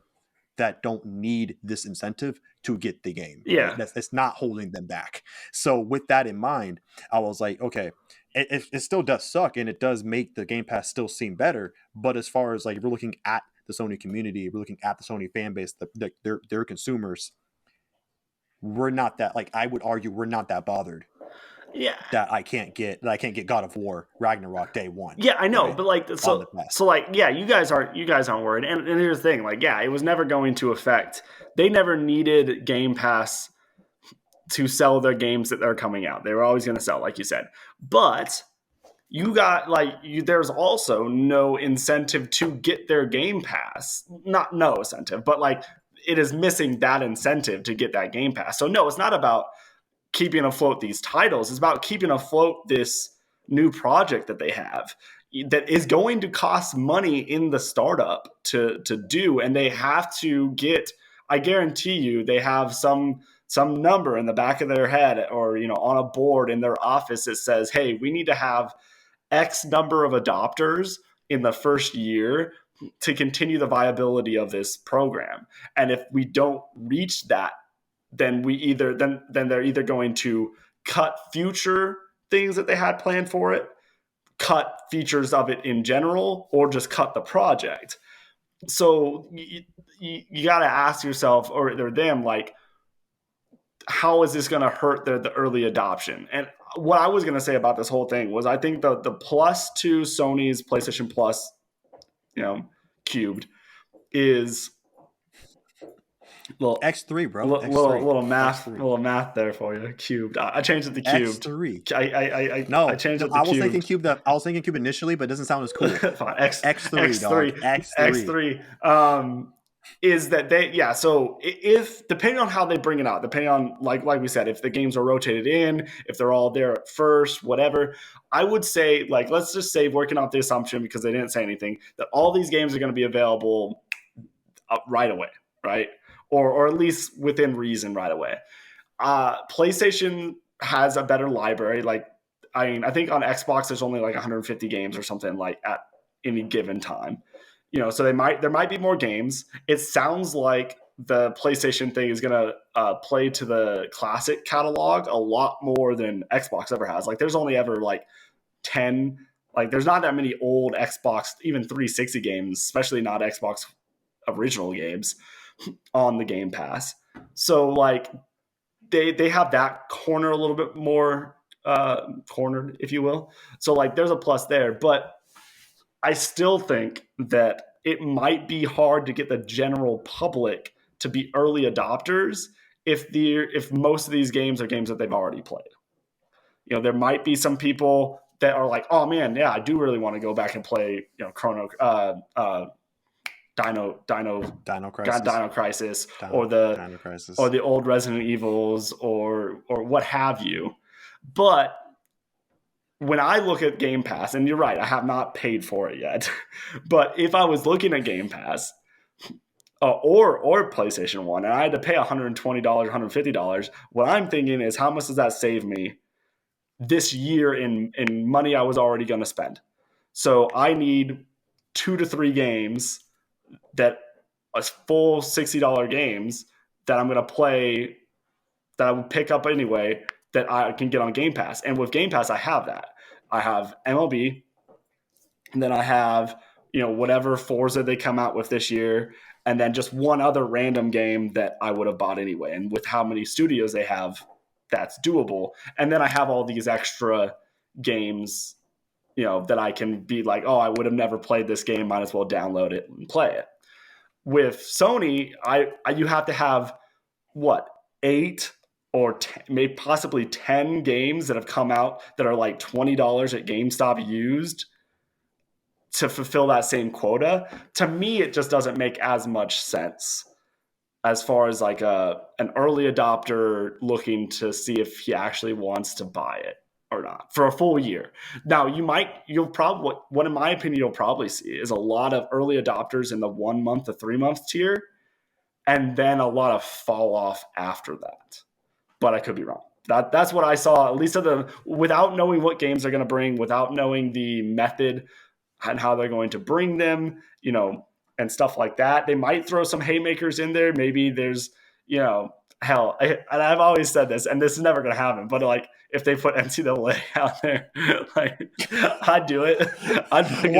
that don't need this incentive to get the game. Yeah, right? It's not holding them back. So with that in mind, I was like, okay, it still does suck, and it does make the Game Pass still seem better. But as far as like if we're looking at the Sony community, we're looking at the Sony fan base, their consumers, we're not that, like, I would argue we're not that bothered. Yeah, that I can't get God of War Ragnarok day one. Yeah, I know, right? but like so like yeah, you guys aren't worried. And here's the thing, like yeah, it was never going to affect. They never needed Game Pass to sell their games that they're coming out. They were always going to sell, like you said. But you got there's also no incentive to get their Game Pass. Not no incentive, but like it is missing that incentive to get that Game Pass. So no, it's not about keeping afloat these titles. It's about keeping afloat this new project that they have that is going to cost money in the startup to do, and they have to get, I guarantee you they have some number in the back of their head or on a board in their office that says, hey, we need to have X number of adopters in the first year to continue the viability of this program. And if we don't reach that, then they're either going to cut future things that they had planned for it, cut features of it in general, or just cut the project. So you got to ask yourself, or them, like, how is this going to hurt the early adoption? And what I was going to say about this whole thing was, I think the plus to Sony's PlayStation Plus, cubed, is little X3, bro. Little math there for you. Cubed. I changed it to cubed. X3. I changed it to I was thinking cubed. I was thinking cube initially, but it doesn't sound as cool. Fine. X3, dog. X3. Is that so if depending on how they bring it out, depending on like we said, if the games are rotated in, if they're all there at first, whatever, I would say, like, let's just say, working out the assumption, because they didn't say anything, that all these games are going to be available right away, right? Or at least within reason right away. PlayStation has a better library. Like, I think on Xbox there's only like 150 games or something like at any given time. So there might be more games. It sounds like the PlayStation thing is gonna play to the classic catalog a lot more than Xbox ever has. Like, there's only ever like 10. Like, there's not that many old Xbox, even 360 games, especially not Xbox original games, on the Game Pass. So like they have that corner a little bit more cornered, if you will. So like there's a plus there, but I still think that it might be hard to get the general public to be early adopters if most of these games are games that they've already played. There might be some people that are like, oh man, yeah, I do really want to go back and play, Chrono Crisis, or the old Resident Evils, or what have you. But when I look at Game Pass, and you're right, I have not paid for it yet, but if I was looking at Game Pass, or PlayStation 1, and I had to pay $120, $150, what I'm thinking is, how much does that save me this year in money I was already going to spend? So I need 2 to 3 games that are full $60 games that I'm going to play, that I would pick up anyway, that I can get on Game Pass. And with Game Pass, I have that. I have MLB, and then I have, whatever Forza they come out with this year, and then just one other random game that I would have bought anyway. And with how many studios they have, that's doable. And then I have all these extra games, that I can be like, oh, I would have never played this game, might as well download it and play it. With Sony, you have to have what, 8 or 10, maybe possibly 10 games that have come out that are like $20 at GameStop used to fulfill that same quota. To me, it just doesn't make as much sense as far as like an early adopter looking to see if he actually wants to buy it or not for a full year. Now, you'll probably, what in my opinion you'll probably see is a lot of early adopters in the 1 month to 3 month tier, and then a lot of fall off after that. But I could be wrong. That's what I saw, at least without knowing what games they're going to bring, without knowing the method and how they're going to bring them, and stuff like that. They might throw some haymakers in there. Maybe there's, hell, and I've always said this, and this is never going to happen, but like, if they put NCAA out there, like, I'd do it. I'd fucking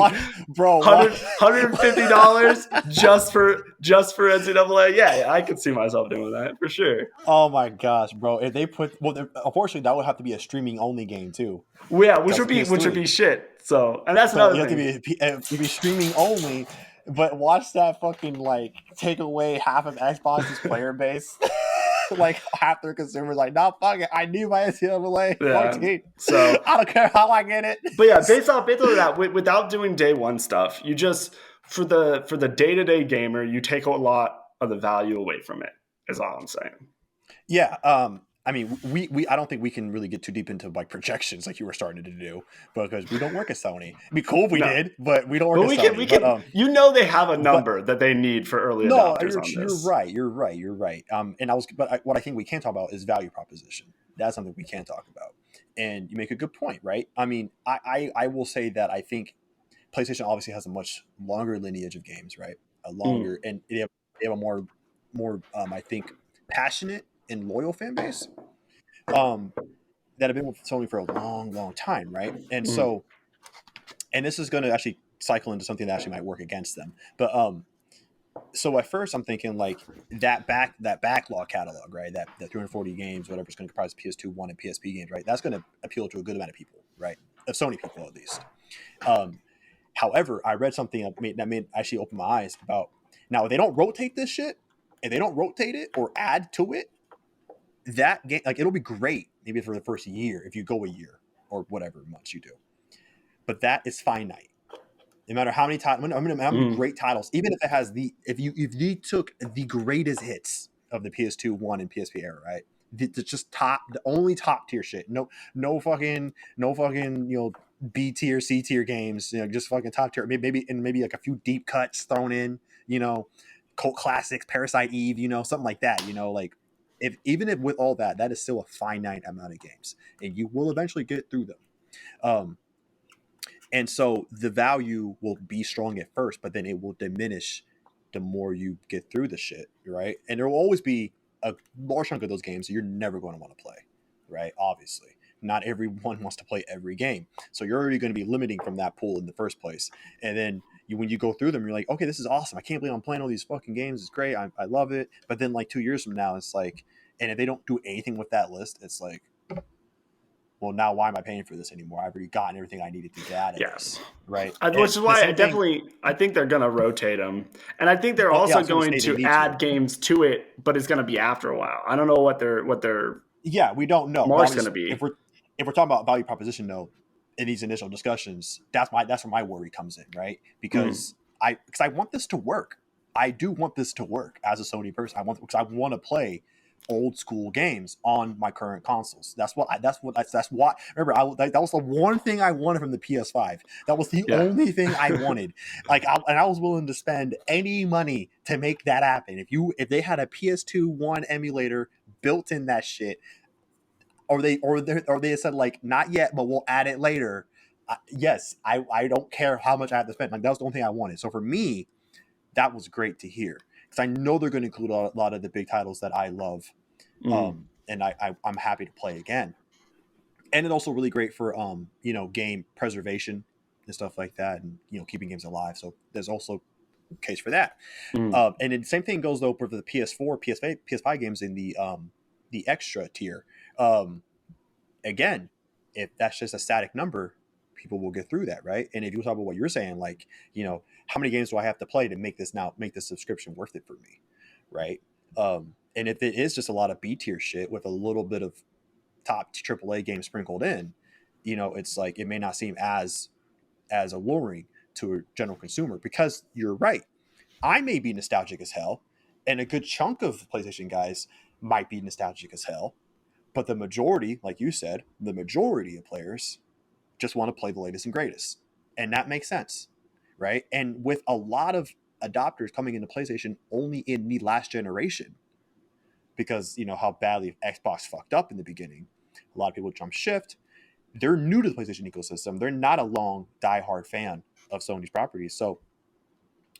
bro, $150 just for NCAA. Yeah, I could see myself doing that for sure. Oh my gosh, bro! If they put, unfortunately, that would have to be a streaming only game too. Well, yeah, which would be shit. So, and that's another thing. It'd be streaming only, but watch that fucking like take away half of Xbox's player base. Like half their consumers, like, no, fuck it, I need my NCAA 14. So I don't care how I get it. But yeah, based off of that, without doing day one stuff, you just for the day-to-day gamer, you take a lot of the value away from it. Is all I'm saying. Yeah, I mean, I don't think we can really get too deep into like projections like you were starting to do, because we don't work at Sony. It'd be cool if we did, but we don't work at Sony. We can, they have a number that they need for early adopters on this. You're right. What I think we can talk about is value proposition. That's something we can talk about. And you make a good point, right? I mean, I will say that I think PlayStation obviously has a much longer lineage of games, right? And they have a more I think passionate and loyal fan base that have been with Sony for a long time, right? And so, and this is going to actually cycle into something that actually might work against them. But so at first I'm thinking like that backlog catalog, right? That 340 games, whatever, is going to comprise PS2, 1, and PSP games, right? That's going to appeal to a good amount of people, right? Of Sony people at least. However, I read something that made actually open my eyes about, now if they don't rotate this shit, if they don't rotate it or add to it, that game, like, it'll be great maybe for the first year if you go a year or whatever months you do, but that is finite. No matter how many titles, how many great titles, even if it has if you took the greatest hits of the PS2, 1, and PSP era, right? It's just the only top tier shit. No fucking B tier, C tier games. Just fucking top tier. Maybe like a few deep cuts thrown in. Cult classics, Parasite Eve. Something like that. Like. Even with all that is still a finite amount of games, and you will eventually get through them. And so the value will be strong at first, but then it will diminish the more you get through the shit, right? And there will always be a large chunk of those games that you're never going to want to play, right? Obviously, not everyone wants to play every game, so you're already going to be limiting from that pool in the first place. And then when you go through them, you're like, okay, this is awesome. I can't believe I'm playing all these fucking games. It's great. I love it. But then like 2 years from now, it's like, and if they don't do anything with that list, it's like, well, now why am I paying for this anymore? I've already gotten everything I needed to get out of this, right? Which is why I think they're going to rotate them. And I think they're also going to add games to it, but it's going to be after a while. I don't know what their we don't know. Mark's going to be. If we're talking about value proposition, though, in these initial discussions, that's where my worry comes in, right? Because I want this to work. I do want this to work as a Sony person. Because I want to play old school games on my current consoles. That's why. Remember, that was the one thing I wanted from the PS5. That was the only thing I wanted. And I was willing to spend any money to make that happen. If they had a PS2 one emulator built in that shit, or they said like not yet, but we'll add it later. Yes, I don't care how much I have to spend. Like that was the only thing I wanted. So for me, that was great to hear because I know they're going to include a lot of the big titles that I love, and I'm happy to play again. And it's also really great for game preservation and stuff like that, and keeping games alive. So there's also a case for that. And the same thing goes though for the PS4, PS5 games in the extra tier. Again, if that's just a static number, people will get through that, right? And if you talk about what you're saying, like, how many games do I have to play to make this subscription worth it for me, right? And if it is just a lot of B tier shit with a little bit of top AAA games sprinkled in, it's like it may not seem as alluring to a general consumer because you're right. I may be nostalgic as hell, and a good chunk of PlayStation guys might be nostalgic as hell. But the majority, like you said, the majority of players just want to play the latest and greatest. And that makes sense, right? And with a lot of adopters coming into PlayStation only in the last generation, because how badly Xbox fucked up in the beginning, a lot of people jump shift. They're new to the PlayStation ecosystem. They're not a long diehard fan of Sony's properties. So,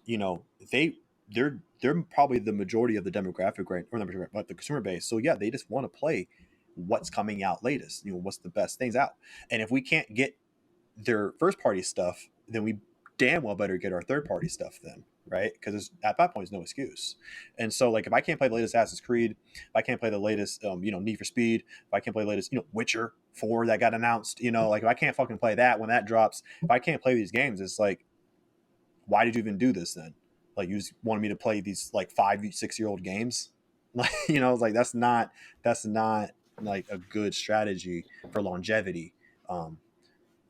they're probably the majority of the demographic, right? Or the consumer base. So yeah, they just want to play what's coming out latest, what's the best things out. And if we can't get their first party stuff, then we damn well better get our third party stuff then, right? Because at that point there's no excuse. And so like if I can't play the latest Assassin's Creed, if I can't play the latest Need for Speed, if I can't play the latest Witcher 4 that got announced, like if I can't fucking play that when that drops, if I can't play these games, it's like, why did you even do this then? Like you just wanted me to play these like 5-6-year-old games? Like it's like that's not like a good strategy for longevity.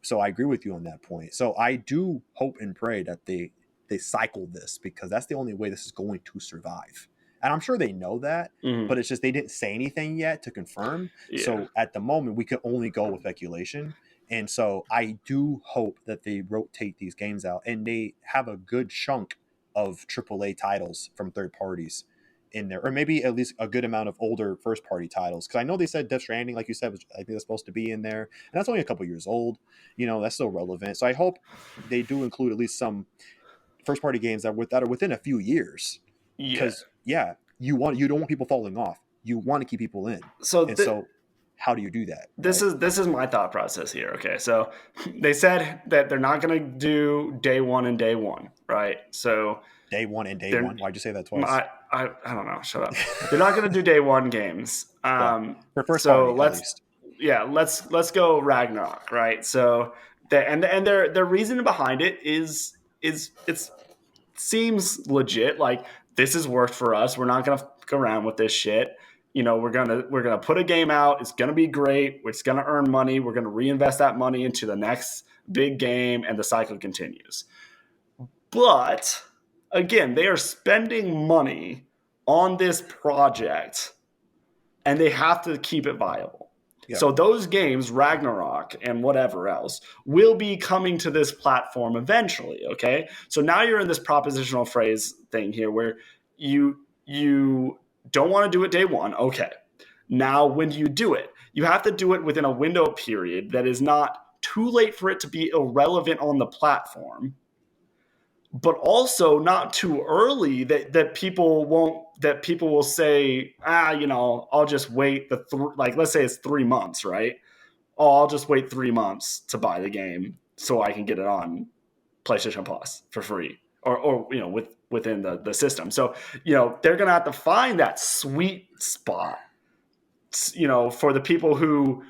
So I agree with you on that point. So I do hope and pray that they cycle this, because that's the only way this is going to survive. And I'm sure they know that, but it's just they didn't say anything yet to confirm. Yeah. So at the moment, we can only go with speculation. And so I do hope that they rotate these games out and they have a good chunk of AAA titles from third parties in there, or maybe at least a good amount of older first party titles, because I know they said Death Stranding, like you said, I think that's supposed to be in there, and that's only a couple years old. That's still relevant. So I hope they do include at least some first party games that are within a few years, because you don't want people falling off, you want to keep people in. So how do you do that? This is my thought process here. Okay, so they said that they're not going to do day one and day one, right? So day one and day one. Why'd you say that twice? I don't know. Shut up. They're not going to do day one games. For first party, at least. Yeah, let's go Ragnarok, right? So their reasoning behind it is it seems legit. Like, this has worked for us. We're not going to fuck around with this shit. We're gonna put a game out. It's gonna be great. It's gonna earn money. We're gonna reinvest that money into the next big game, and the cycle continues. But again, they are spending money on this project, and they have to keep it viable. Yeah. So those games, Ragnarok and whatever else, will be coming to this platform eventually. Okay, so now you're in this propositional phrase thing here, where you don't want to do it day one. Okay. Now, when do you do it? You have to do it within a window period that is not too late for it to be irrelevant on the platform, but also not too early that people will say, I'll just wait let's say it's 3 months, right? Oh, I'll just wait 3 months to buy the game so I can get it on PlayStation Plus for free, or within the system. So, they're going to have to find that sweet spot, for the people who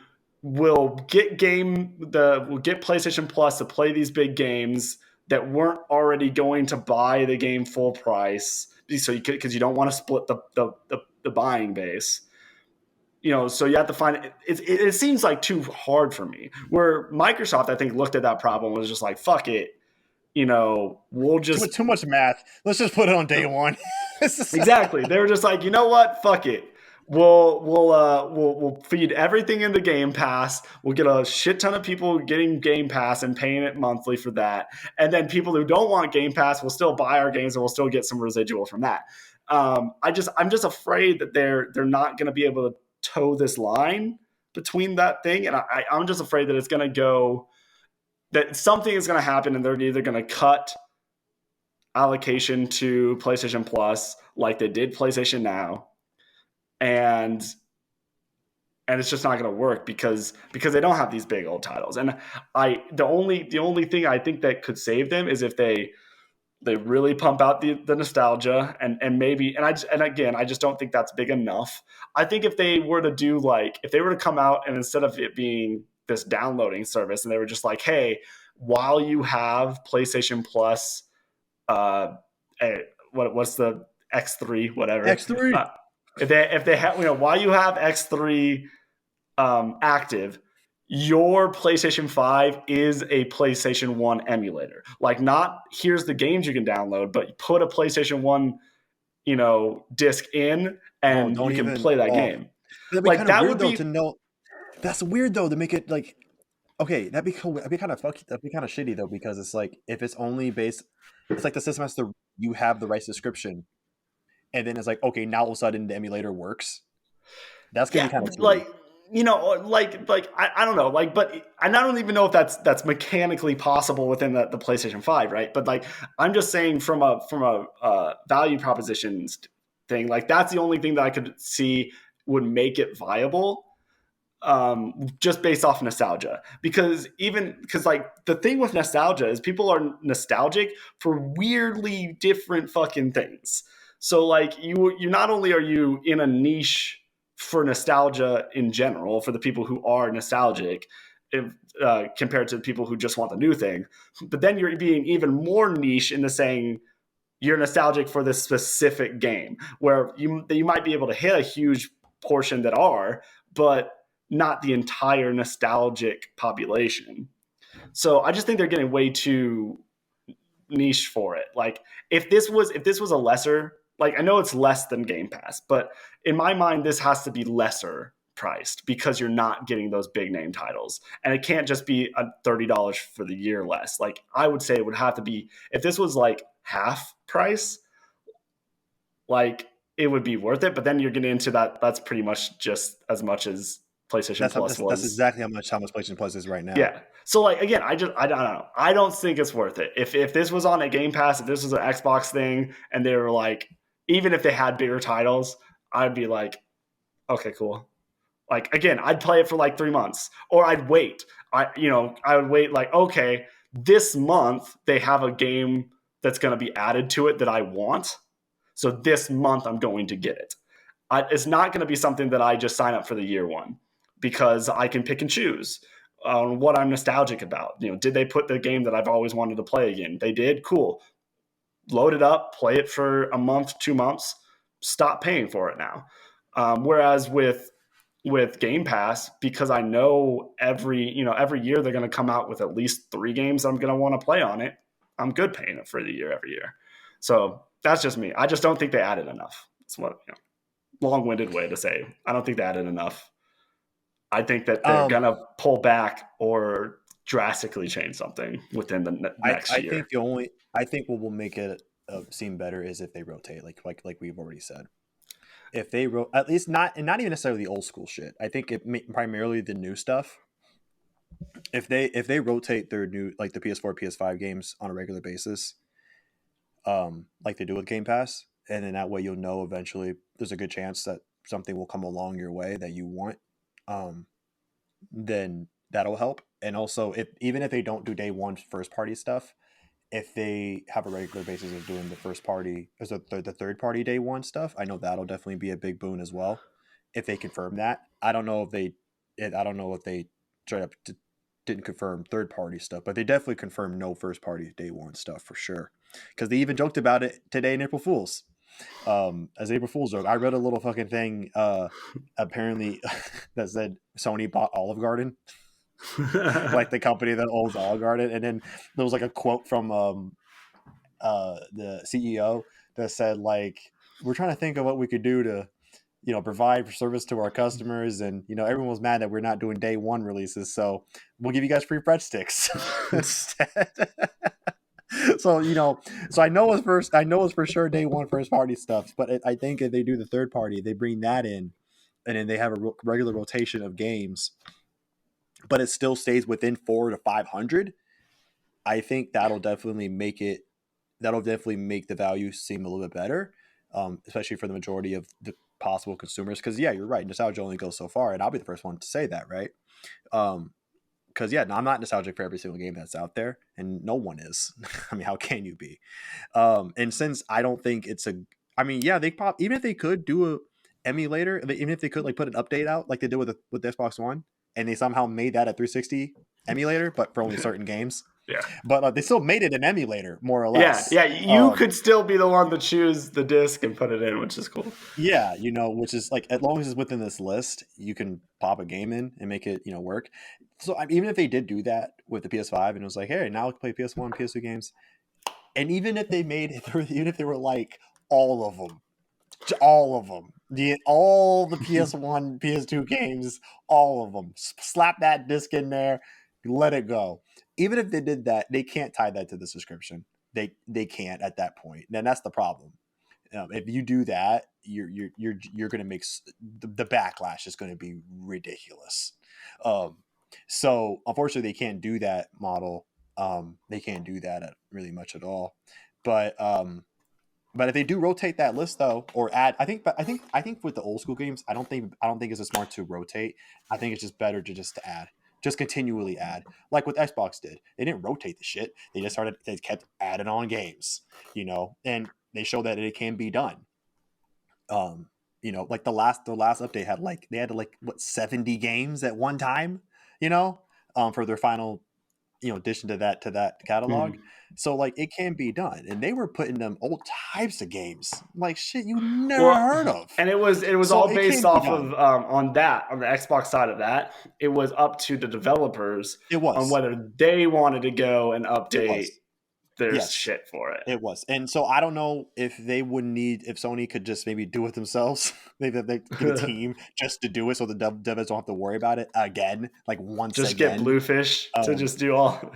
will get PlayStation Plus to play these big games that weren't already going to buy the game full price. So because you don't want to split the buying base. So you have to find it seems like too hard for me. Where Microsoft, I think, looked at that problem and was just like, fuck it. We'll just too much math. Let's just put it on day one. Exactly. They were just like, you know what? Fuck it. we'll feed everything into Game Pass. We'll get a shit ton of people getting Game Pass and paying it monthly for that, and then people who don't want Game Pass will still buy our games and we'll still get some residual from that. I'm just afraid that they're not going to be able to toe this line between that thing, and I'm just afraid that it's going to go, that something is going to happen, and they're either going to cut allocation to PlayStation Plus like they did PlayStation Now, and it's just not going to work because they don't have these big old titles. And the only thing I think that could save them is if they really pump out the nostalgia, and maybe, and again, I just don't think that's big enough. I think if they were to do, like, if they were to come out and instead of it being this downloading service, and they were just like, hey, while you have PlayStation Plus, what's the X3, whatever, X3. If they have, while you have X3 active, your PlayStation 5 is a PlayStation 1 emulator. Like, not here's the games you can download, but put a PlayStation 1, disc in, No, and don't you can even. play that Oh, game. that'd be Like, kind of that weird would though be, to know. That's weird though to make it like. Okay, that'd be cool. That'd be kind of fucky. That'd be kind of shitty though, because it's like if it's only based, it's like the system has to, you have the right subscription, and then it's like, okay, now all of a sudden the emulator works. That's gonna be yeah, kind of shitty. like, I don't know, like, but, and I don't even know if that's mechanically possible within the PlayStation 5, right? But, like, I'm just saying from a value propositions thing, like, that's the only thing that I could see would make it viable, just based off nostalgia. Because like, the thing with nostalgia is people are nostalgic for weirdly different fucking things. So, like, you not only are you in a niche for nostalgia in general, for the people who are nostalgic, if, compared to the people who just want the new thing, but then you're being even more niche into saying you're nostalgic for this specific game, where you might be able to hit a huge portion that are, but not the entire nostalgic population. So I just think they're getting way too niche for it. Like, if this was a lesser, like, I know it's less than Game Pass, but in my mind this has to be lesser priced because you're not getting those big name titles, and it can't just be a $30 for the year less. Like, I would say it would have to be, if this was like half price, like, it would be worth it. But then you're getting into that's pretty much just as much as PlayStation Plus That's was. exactly how much PlayStation Plus is right now. Yeah. So, like, again, I don't know. I don't think it's worth it. If this was on a Game Pass, if this was an Xbox thing, and they were like, even if they had bigger titles, I'd be like, okay, cool. Like, again, I'd play it for like 3 months, or I'd wait. I would wait, like, okay, this month they have a game that's going to be added to it that I want. So this month I'm going to get it. It's not going to be something that I just sign up for the year one, because I can pick and choose on what I'm nostalgic about. Did they put the game that I've always wanted to play again? They did. Cool. Load it up, play it for a month, 2 months, stop paying for it now. Whereas with Game Pass, because I know every year they're going to come out with at least 3 games I'm going to want to play on it, I'm good paying it for the year every year. So that's just me. I just don't think they added enough. That's what, long-winded way to say, I don't think they added enough. I think that they're Um, gonna pull back or drastically change something within the next I think year. I think what will make it seem better is if they rotate, like we've already said. If they at least not, and not even necessarily the old school shit. I think primarily the new stuff. If they rotate their new, like, the PS4, PS5 games on a regular basis, like they do with Game Pass, and then that way you'll know eventually there's a good chance that something will come along your way that you want. Um, then that'll help. And also, if even if they don't do day one first party stuff, if they have a regular basis of doing the first party, or the third party day one stuff, I know that'll definitely be a big boon as well. If they confirm that, I don't know if they straight up didn't confirm third party stuff, but they definitely confirmed no first party day one stuff for sure. Because they even joked about it today in April Fools. As April Fool's joke, I read a little fucking thing, apparently, that said Sony bought Olive Garden, like the company that owns Olive Garden, and then there was like a quote from the CEO that said, like, we're trying to think of what we could do provide service to our customers, and everyone was mad that we're not doing day one releases, so we'll give you guys free breadsticks instead. So I know it's for sure day one first party stuff, but I think if they do the third party, they bring that in, and then they have a regular rotation of games, but it still stays within 400 to 500. I think that'll definitely make the value seem a little bit better, especially for the majority of the possible consumers. Because yeah, you're right, nostalgia only goes so far, and I'll be the first one to say that, right? Because no, I'm not nostalgic for every single game that's out there, and no one is. I mean, how can you be? And since I don't think they even if they could do a emulator, even if they could like put an update out like they did with the Xbox One, and they somehow made that a 360 emulator, but for only certain games. Yeah. But they still made it an emulator, more or Yeah, less. yeah. You could still be the one to choose the disc and put it in, which is cool. Yeah, which is like, as long as it's within this list, you can pop a game in and make it, work. So even if they did do that with the PS5 and it was like, hey, now we can play PS1, PS2 games, and even if they made it, even if they were like all of them, all the PS1, PS2 games, all of them, slap that disc in there, let it go. Even if they did that, they can't tie that to the subscription. They can't at that point. Then that's the problem. If you do that, you're going to make the backlash is going to be ridiculous. So unfortunately, they can't do that model. They can't do that really much at all. But if they do rotate that list though, or add, I think with the old school games, I don't think it's as smart to rotate. I think it's just better to add. Just continually add, like what Xbox did. They didn't rotate the shit. They kept adding on games, and they showed that it can be done. Like the last update had they had 70 games at one time, for their final, addition to that catalog. So it can be done, and they were putting them all types of games, like shit you never heard of. And it was So all based off of on the Xbox side of that. It was up to the developers on whether they wanted to go and update their shit for it. It was. And so I don't know if Sony could just maybe do it themselves. Maybe they get a team just to do it, so the devs don't have to worry about it again, Get Bluefish to just do all.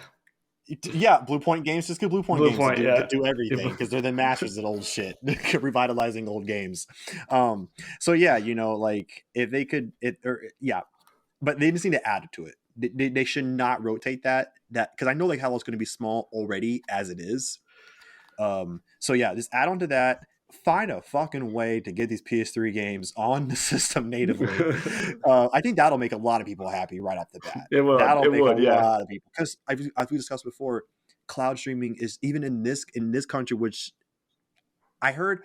Yeah, Blue Point Games. Just get Blue Point Games to do everything, because they're the masters at old shit, revitalizing old games. So yeah, if they could, but they just need to add it to it. They should not rotate that because I know Halo's going to be small already as it is. So yeah, just add on to that. Find a fucking way to get these PS3 games on the system natively. I think that'll make a lot of people happy right off the bat. It will. That'll make a lot of people, because as we discussed before, cloud streaming is even in this country, which I heard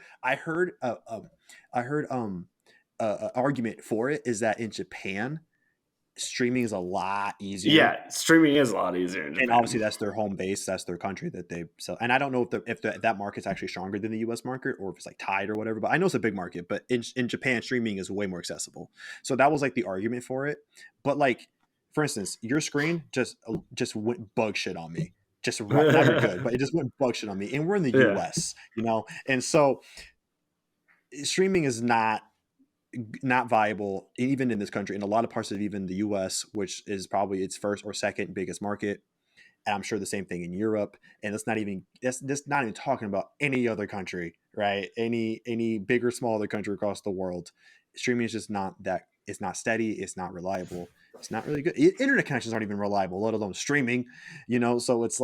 argument for it is that in Japan, streaming is a lot easier. Yeah, streaming is a lot easier in Japan. And obviously that's their home base, that's their country that they sell. And I don't know if that market's actually stronger than the US market, or if it's tied or whatever, but I know it's a big market. But in Japan, streaming is way more accessible. So that was the argument for it. But for instance, your screen just went bug shit on me. Just never good, but it just went bug shit on me. And we're in the US, and so streaming is not viable even in this country, in a lot of parts of even the US, which is probably its first or second biggest market. And I'm sure the same thing in Europe. And that's not even talking about any other country, right? Any big or small other country across the world. Streaming is just not that. It's not steady. It's not reliable. It's not really good. Internet connections aren't even reliable, let alone streaming. So it's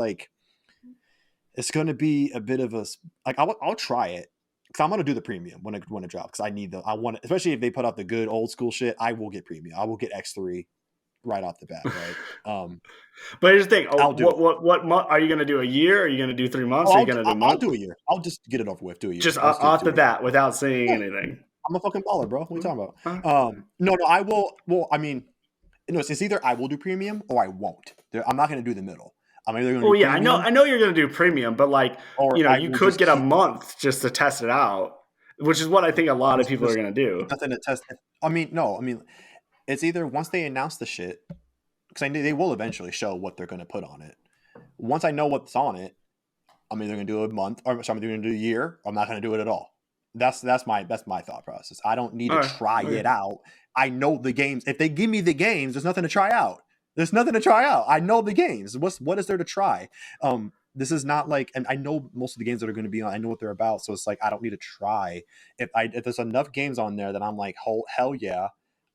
it's going to be a bit of a I'll try it. Because I'm gonna do the premium when it drops. Because I want, especially if they put out the good old school shit. I will get premium. I will get X3 right off the bat, right? But here's the thing. What month are you gonna do? A year? Are you gonna do 3 months? Are you gonna do a month? I'll do a year. I'll just get it over with. Do a year. Just off the bat, without saying anything. I'm a fucking baller, bro. What are you talking about? No, I will. Well, I mean, it's either I will do premium or I won't. I'm not gonna do the middle. I'm either going to. Oh yeah, I know you're going to do premium, but you could get a month just to test it out, which is what I think a lot of people are going to do. Nothing to test. It's either once they announce the shit, because I know they will eventually show what they're going to put on it. Once I know what's on it, I'm either going to do a month, or I'm going to do a year. Or I'm not going to do it at all. That's my thought process. I don't need All to right. try Okay. it out. I know the games. If they give me the games, there's nothing to try out. There's nothing to try out. I know the games. What is there to try? This is not like, and I know most of the games that are going to be on. I know what they're about, so it's like I don't need to try. If there's enough games on there that I'm like, hell yeah,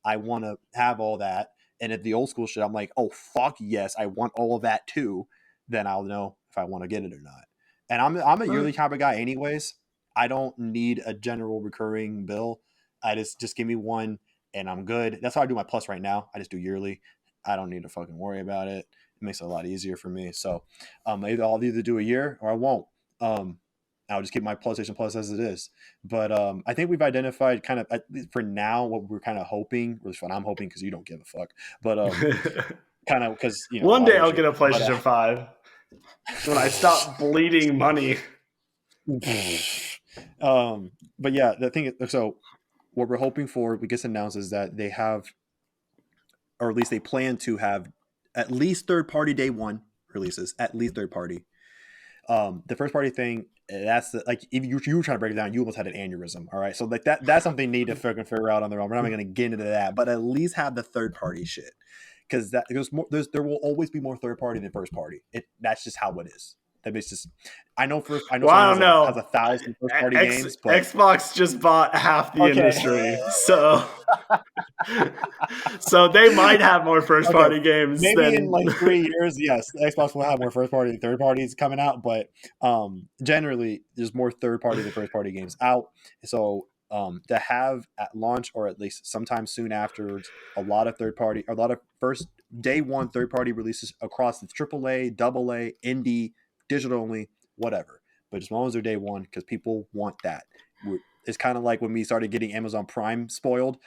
I want to have all that. And if the old school shit, I'm like, oh fuck yes, I want all of that too. Then I'll know if I want to get it or not. And I'm a All right. yearly type of guy, anyways. I don't need a general recurring bill. I just give me one and I'm good. That's how I do my plus right now. I just do yearly. I don't need to fucking worry about it. It makes it a lot easier for me. So I'll either do a year or I won't. I'll just keep my PlayStation Plus as it is. But I think we've identified kind of, at least for now, what we're kind of hoping, or what I'm hoping, because you don't give a fuck. But kind of because One why day would I'll you? get a But PlayStation 5 when I stop bleeding money. but yeah, the thing is, so what we're hoping for, we gets announced, is that they have, or at least they plan to have, at least third party day one releases, at least third party. The first party thing, that's like, if you were trying to break it down, you almost had an aneurysm. All right, so like that's something they need to fucking figure out on their own. We're not going to get into that, but at least have the third party shit, because there will always be more third party than first party. That's just how it is. That makes just, I know Well, I Sony don't has know. 1,000 first party games, but Xbox just bought half the okay. industry, so so they might have more first Okay, party games maybe in than. like 3 years, yes, Xbox will have more first party and third parties coming out, but generally there's more third party than first party games out. So to have at launch, or at least sometime soon afterwards, a lot of first day one third party releases across the AAA, AA, indie, digital only, whatever. But as long as they're day one, because people want that. It's kind of like when we started getting Amazon Prime spoiled.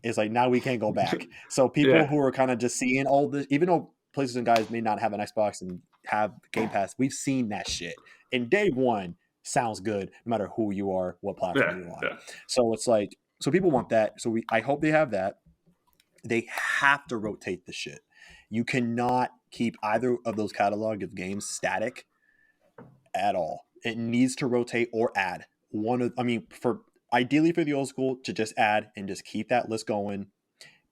It's like now we can't go back. So people Yeah. who are kind of just seeing all this, even though PlayStation guys may not have an Xbox and have Game Pass, we've seen that shit. And day one sounds good, no matter who you are, what platform Yeah. you're on. Yeah. So it's like, so people want that. So I hope they have that. They have to rotate the shit. You cannot keep either of those catalog of games static at all. It needs to rotate or add one of. I mean, for ideally for the old school to just add and just keep that list going.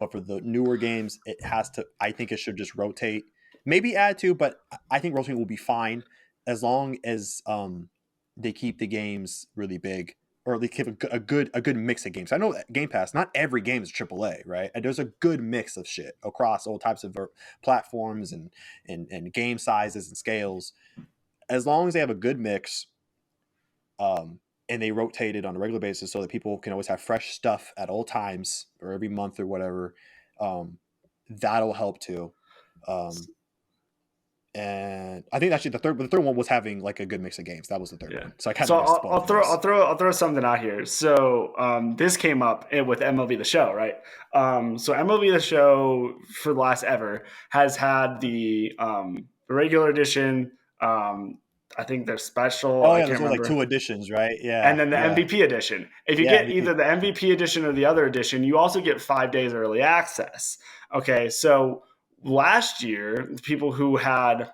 But for the newer games, it has to. I think it should just rotate. Maybe add to, but I think rotating will be fine as long as they keep the games really big, or at least keep a good mix of games. I know that Game Pass, not every game is AAA, right? And there's a good mix of shit across all types of platforms and game sizes and scales. As long as they have a good mix, and they rotate it on a regular basis so that people can always have fresh stuff at all times or every month or whatever, um, that'll help too. Um, and I think actually the third one was having like a good mix of games. That was the third Yeah. one. So I kind So of missed both of those. I'll throw something out here. So this came up with MLB The Show, right? So MLB The Show for the last ever has had the regular edition. I think they're special. Oh I yeah, can't there's only like remember. two editions, right? And Yeah, then the yeah, MVP edition. If you yeah. get MVP. either the MVP edition or the other edition, you also get 5 days early access. Okay, so last year, people who had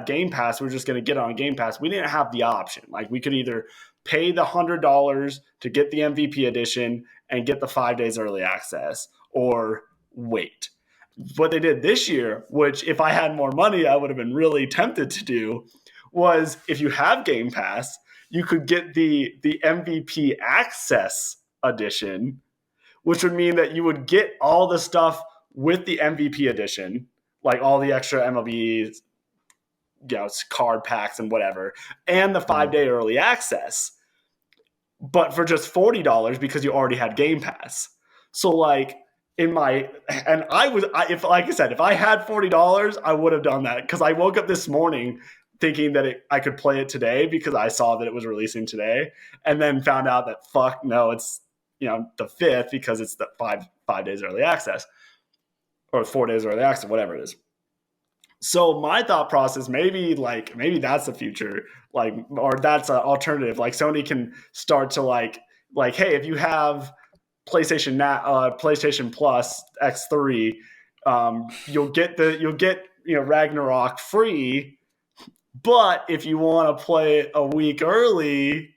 Game Pass were just going to get on Game Pass. We didn't have the option. Like we could either pay the $100 to get the MVP edition and get the 5 days early access, or wait. What they did this year, which if I had more money, I would have been really tempted to do, was if you have Game Pass, you could get the MVP Access edition, which would mean that you would get all the stuff with the MVP edition, like all the extra MLB, card packs and whatever, and the 5 day early access, but for just $40 because you already had Game Pass. So like if like I said, if I had $40, I would have done that because I woke up this morning thinking that I could play it today because I saw that it was releasing today, and then found out that fuck no, it's the 5th because it's the 5 days early access or 4 days early access, whatever it is. So my thought process, maybe that's the future, like, or that's an alternative. Like Sony can start to like, hey, if you have PlayStation Plus X3, you'll get Ragnarok free. But if you want to play it a week early,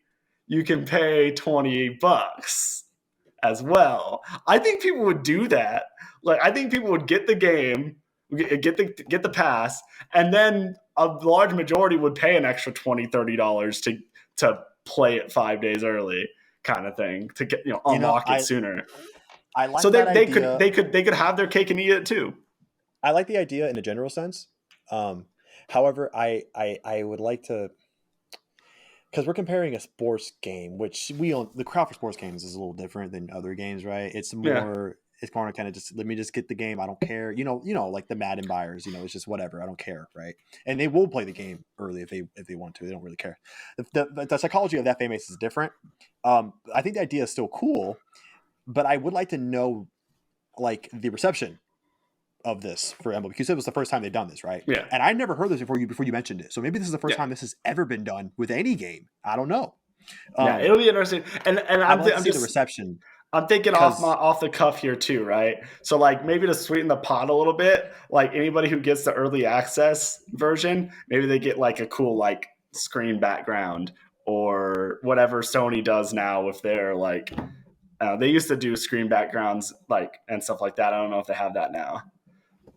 you can pay $28 as well. I think people would do that. Like, I think people would get the game, get the pass, and then a large majority would pay an extra $20-$30 to play it 5 days early, kind of thing, to get unlock it sooner. I like So that they idea. could have their cake and eat it too. I like the idea in a general sense. However, I would like to, because we're comparing a sports game, which the crowd for sports games is a little different than other games, right? It's more kind of just, let me just get the game. I don't care. Like the Madden buyers, it's just whatever. I don't care, right? And they will play the game early if they want to. They don't really care. The psychology of that fan base is different. I think the idea is still cool, but I would like to know like the reception of this for MLB, because it was the first time they've done this, right? Yeah. And I never heard this before you mentioned it. So maybe this is the first time this has ever been done with any game. I don't know. Yeah, it'll be interesting. And I'm see the reception. I'm thinking off the cuff here too, right? So like maybe to sweeten the pot a little bit, like anybody who gets the early access version, maybe they get like a cool like screen background or whatever Sony does now with their like they used to do screen backgrounds like and stuff like that. I don't know if they have that now.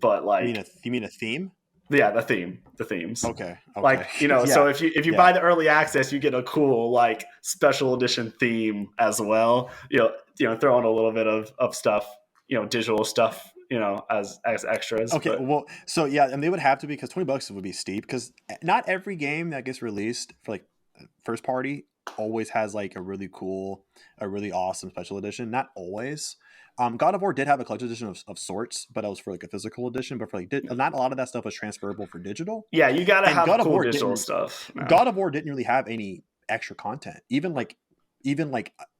But like you mean a theme? Yeah, the themes. Okay. Like, so if you buy the early access, you get a cool like special edition theme as well. Throw in a little bit of stuff, digital stuff, as extras. Okay, well, so yeah, and they would have to, because $20 would be steep, because not every game that gets released for like first party always has like a really awesome special edition. Not always. God of War did have a collector's edition of sorts, but it was for like a physical edition. But for like not a lot of that stuff was transferable for digital. Yeah, you gotta have cool digital stuff. No. God of War didn't really have any extra content, even like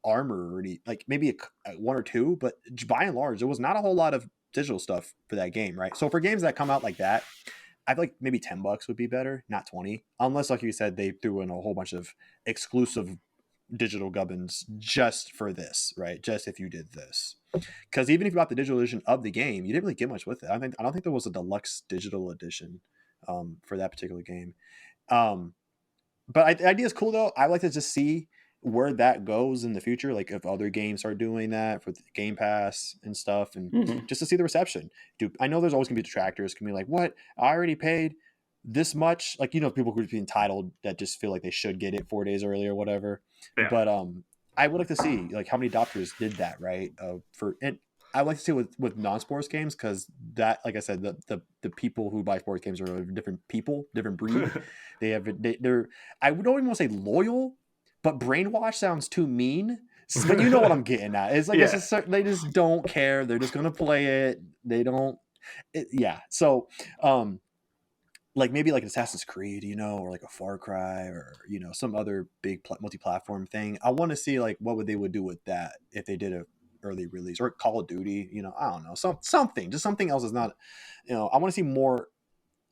armor or like maybe one or two, but by and large, there was not a whole lot of digital stuff for that game, right? So for games that come out like that, I feel like maybe $10 would be better, not 20, unless, like you said, they threw in a whole bunch of exclusive digital gubbins just for this, right? Just if you did this, because even if you bought the digital edition of the game, you didn't really get much with it. I don't think there was a deluxe digital edition for that particular game. But the idea is cool though. I like to just see where that goes in the future, like if other games are doing that for the Gamepass and stuff, and just to see the reception. Dude, I know there's always gonna be detractors, can be like, what? I already paid this much, like, people who would be entitled that just feel like they should get it 4 days early or whatever. Yeah. But I would like to see like how many adopters did that, right? And I like to see with non-sports games, because that, like I said, the people who buy sports games are different people, different breed. they're I don't even want to say loyal, but brainwash sounds too mean. But you know what I'm getting at. It's like they just don't care. They're just gonna play it. They don't. So like maybe like Assassin's Creed, or like a Far Cry, or some other big multi-platform thing. I want to see like what they would do with that if they did a early release, or Call of Duty. I don't know, something else is not. I want to see more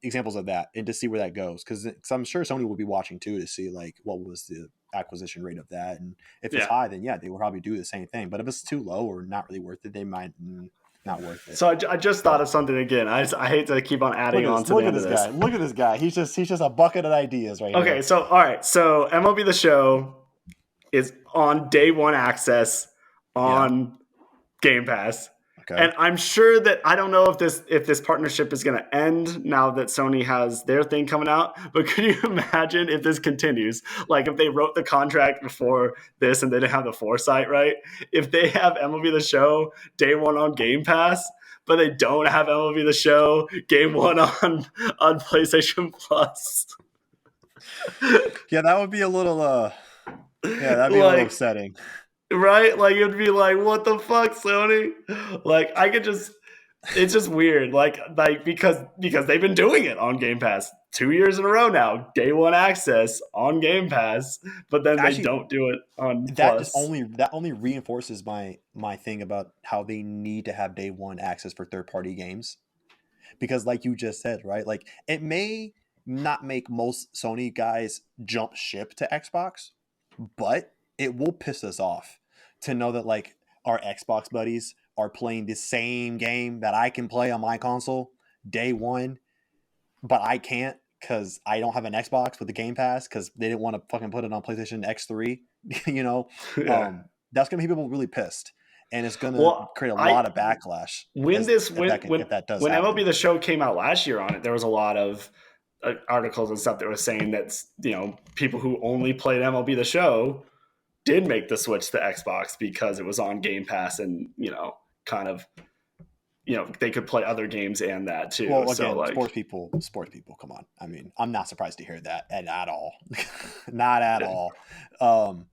examples of that and to see where that goes, because I'm sure Sony will be watching too to see like what was the acquisition rate of that, and if it's high, then they will probably do the same thing. But if it's too low or not really worth it, they might. Not worth it. So I just thought of something again. I hate to keep on adding on to the end of this. Look at this guy. He's just a bucket of ideas right now. Okay, so all right. So MLB The Show is on day one access on Game Pass. Okay. And I'm sure that, I don't know if this partnership is going to end now that Sony has their thing coming out, but could you imagine if this continues? Like if they wrote the contract before this and they didn't have the foresight, right? If they have MLB The Show day one on Game Pass, but they don't have MLB The Show game one on PlayStation Plus. Yeah, that would be a little that'd be a little upsetting. Right? Like, it'd be like, what the fuck, Sony? Like, it's just weird. Like because they've been doing it on Game Pass 2 years in a row now. Day one access on Game Pass, but then they don't do it on Plus. That only reinforces my thing about how they need to have day one access for third-party games. Because like you just said, right? Like, it may not make most Sony guys jump ship to Xbox, but it will piss us off to know that like our Xbox buddies are playing the same game that I can play on my console day one, but I can't because I don't have an Xbox with the Game Pass because they didn't want to fucking put it on PlayStation X3. You know, Yeah. that's gonna make people really pissed, and it's gonna Well, create a I lot of backlash when as this if that does when happen. MLB The Show came out last year on it, there was a lot of articles and stuff that were saying that people who only played MLB The Show did make the switch to Xbox because it was on Game Pass and kind of they could play other games and that too. Well, So again, like, sports people, come on. I mean, I'm not surprised to hear that at all, not at yeah, all.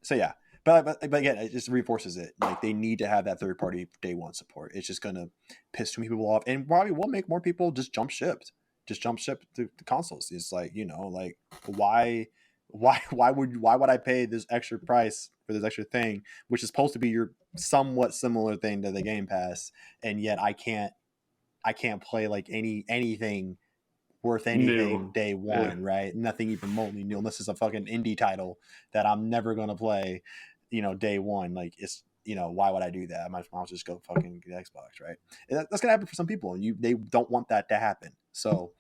So yeah, but again, it just reinforces it. Like they need to have that third party day one support. It's just gonna piss too many people off, and probably will make more people just jump ship to the consoles. It's like like why would I pay this extra price for this extra thing, which is supposed to be your somewhat similar thing to the Game Pass, and yet I can't play like anything worth new. anything day Yeah. one, right? Nothing even remotely new, unless it's a fucking indie title that I'm never gonna play, day one. Like it's why would I do that? I might as well just go fucking get Xbox, right? And that's gonna happen for some people, and they don't want that to happen. So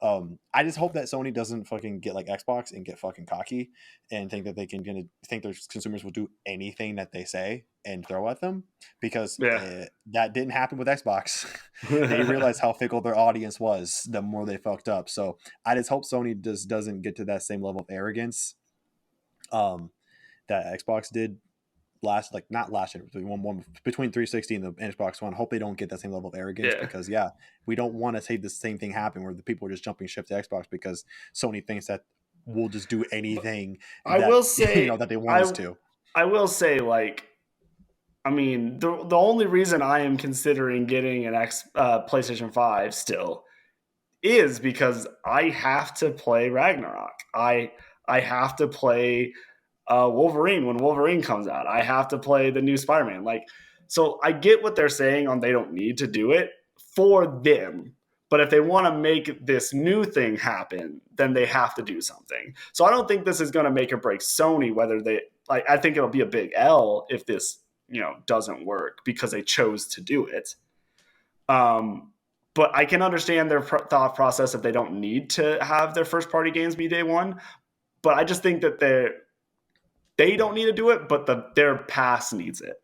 I just hope that Sony doesn't fucking get like Xbox and get fucking cocky and think that they can think their consumers will do anything that they say and throw at them, because Yeah. that didn't happen with Xbox. They realized how fickle their audience was the more they fucked up. So I just hope Sony just doesn't get to that same level of arrogance that Xbox did not last year, between 360 and the Xbox One. Hope they don't get that same level of arrogance, Yeah. because we don't want to see the same thing happen where the people are just jumping ship to Xbox because Sony thinks that we'll just do anything I that will say, that they want us I to. I will say, like, I mean, the only reason I am considering getting an PlayStation 5 still is because I have to play Ragnarok. I have to play Wolverine when Wolverine comes out. I have to play the new Spider-Man. Like, so I get what they're saying on they don't need to do it for them. But if they want to make this new thing happen, then they have to do something. So I don't think this is going to make or break Sony. Whether they like, I think it'll be a big L if this doesn't work because they chose to do it. Um, but I can understand their thought process if they don't need to have their first party games be day one. But I just think that they don't need to do it, but their pass needs it.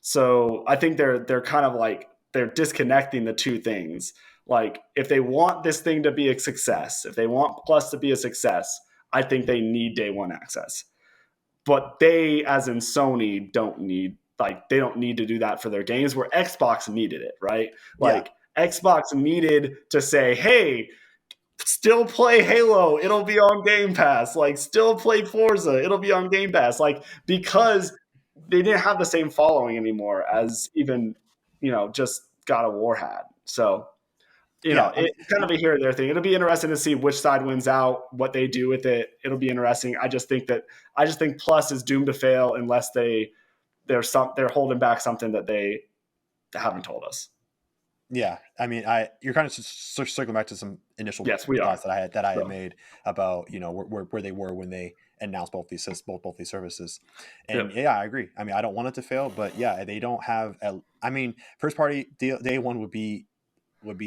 So I think they're kind of like they're disconnecting the two things. Like if they want this thing to be a success, if they want Plus to be a success, I think they need day one access. But they, as in Sony, they don't need to do that for their games where Xbox needed it, right? Yeah, Like Xbox needed to say, hey, still play Halo, it'll be on Game Pass. Like, still play Forza, it'll be on Game Pass. Like, because they didn't have the same following anymore as even, just God of War had. So, yeah. I mean, it's kind of a here or there thing. It'll be interesting to see which side wins out, what they do with it. It'll be interesting. I just think Plus is doomed to fail unless they're holding back something that they haven't told us. yeah. I mean, you're kind of circling back to some initial Yes, we are. thoughts that I had So, made about where they were when they announced both these services, and yep. yeah, I agree. I mean, I don't want it to fail, but yeah, they don't have. I mean, first party day one would be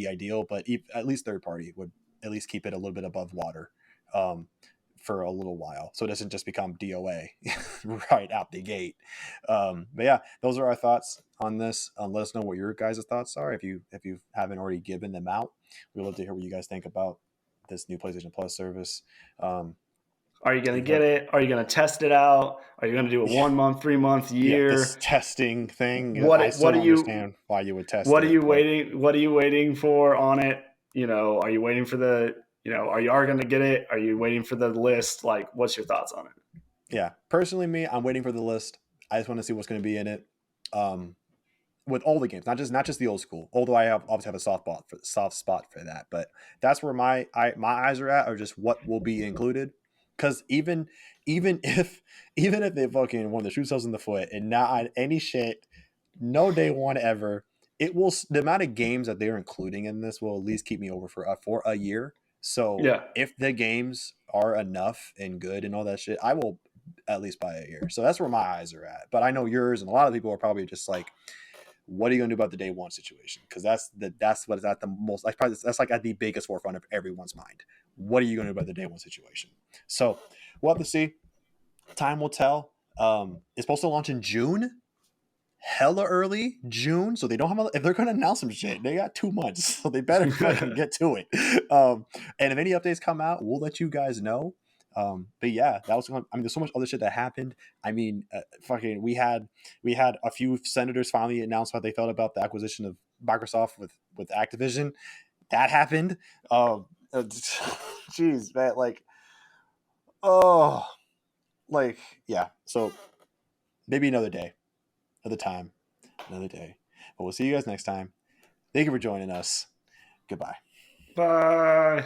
ideal, but at least third party would at least keep it a little bit above water for a little while, so it doesn't just become DOA right out the gate. But yeah, those are our thoughts on this. Let us know what your guys' thoughts are if you haven't already given them out. We'd love to hear what you guys think about this new PlayStation Plus service. Are you going to Leave get it. it? Are you going to test it out? Are you going to do a Yeah, 1 month, 3 month, yeah. This year? testing thing, I What still what are don't you understand why you would test what are it, you but waiting? What are you waiting for on it? Are you waiting for are you going to get it? Are you waiting for the list? Like, what's your thoughts on it? yeah. Personally, me, I'm waiting for the list. I just want to see what's going to be in it. With all the games, not just the old school. Although I obviously have a soft spot for that, but that's where my eyes are at, or just what will be included. Because even if they fucking want to shoot themselves in the foot and not on any shit, no day one ever, the amount of games that they're including in this will at least keep me over for a year. So Yeah. if the games are enough and good and all that shit, I will at least buy a year. So that's where my eyes are at. But I know yours and a lot of people are probably just like, what are you going to do about the day one situation? Because that's what is at the most. That's like at the biggest forefront of everyone's mind. What are you going to do about the day one situation? So we'll have to see. Time will tell. It's supposed to launch in June, hella early June. So they don't have. If they're going to announce some shit, they got 2 months, so they better fucking get to it. And if any updates come out, we'll let you guys know. But yeah, that was. I mean, there's so much other shit that happened. I mean, fucking, we had a few senators finally announce how they felt about the acquisition of Microsoft with Activision. That happened. Jeez, man, like, oh, like, yeah. So maybe another day, another time, another day. But we'll see you guys next time. Thank you for joining us. Goodbye. Bye.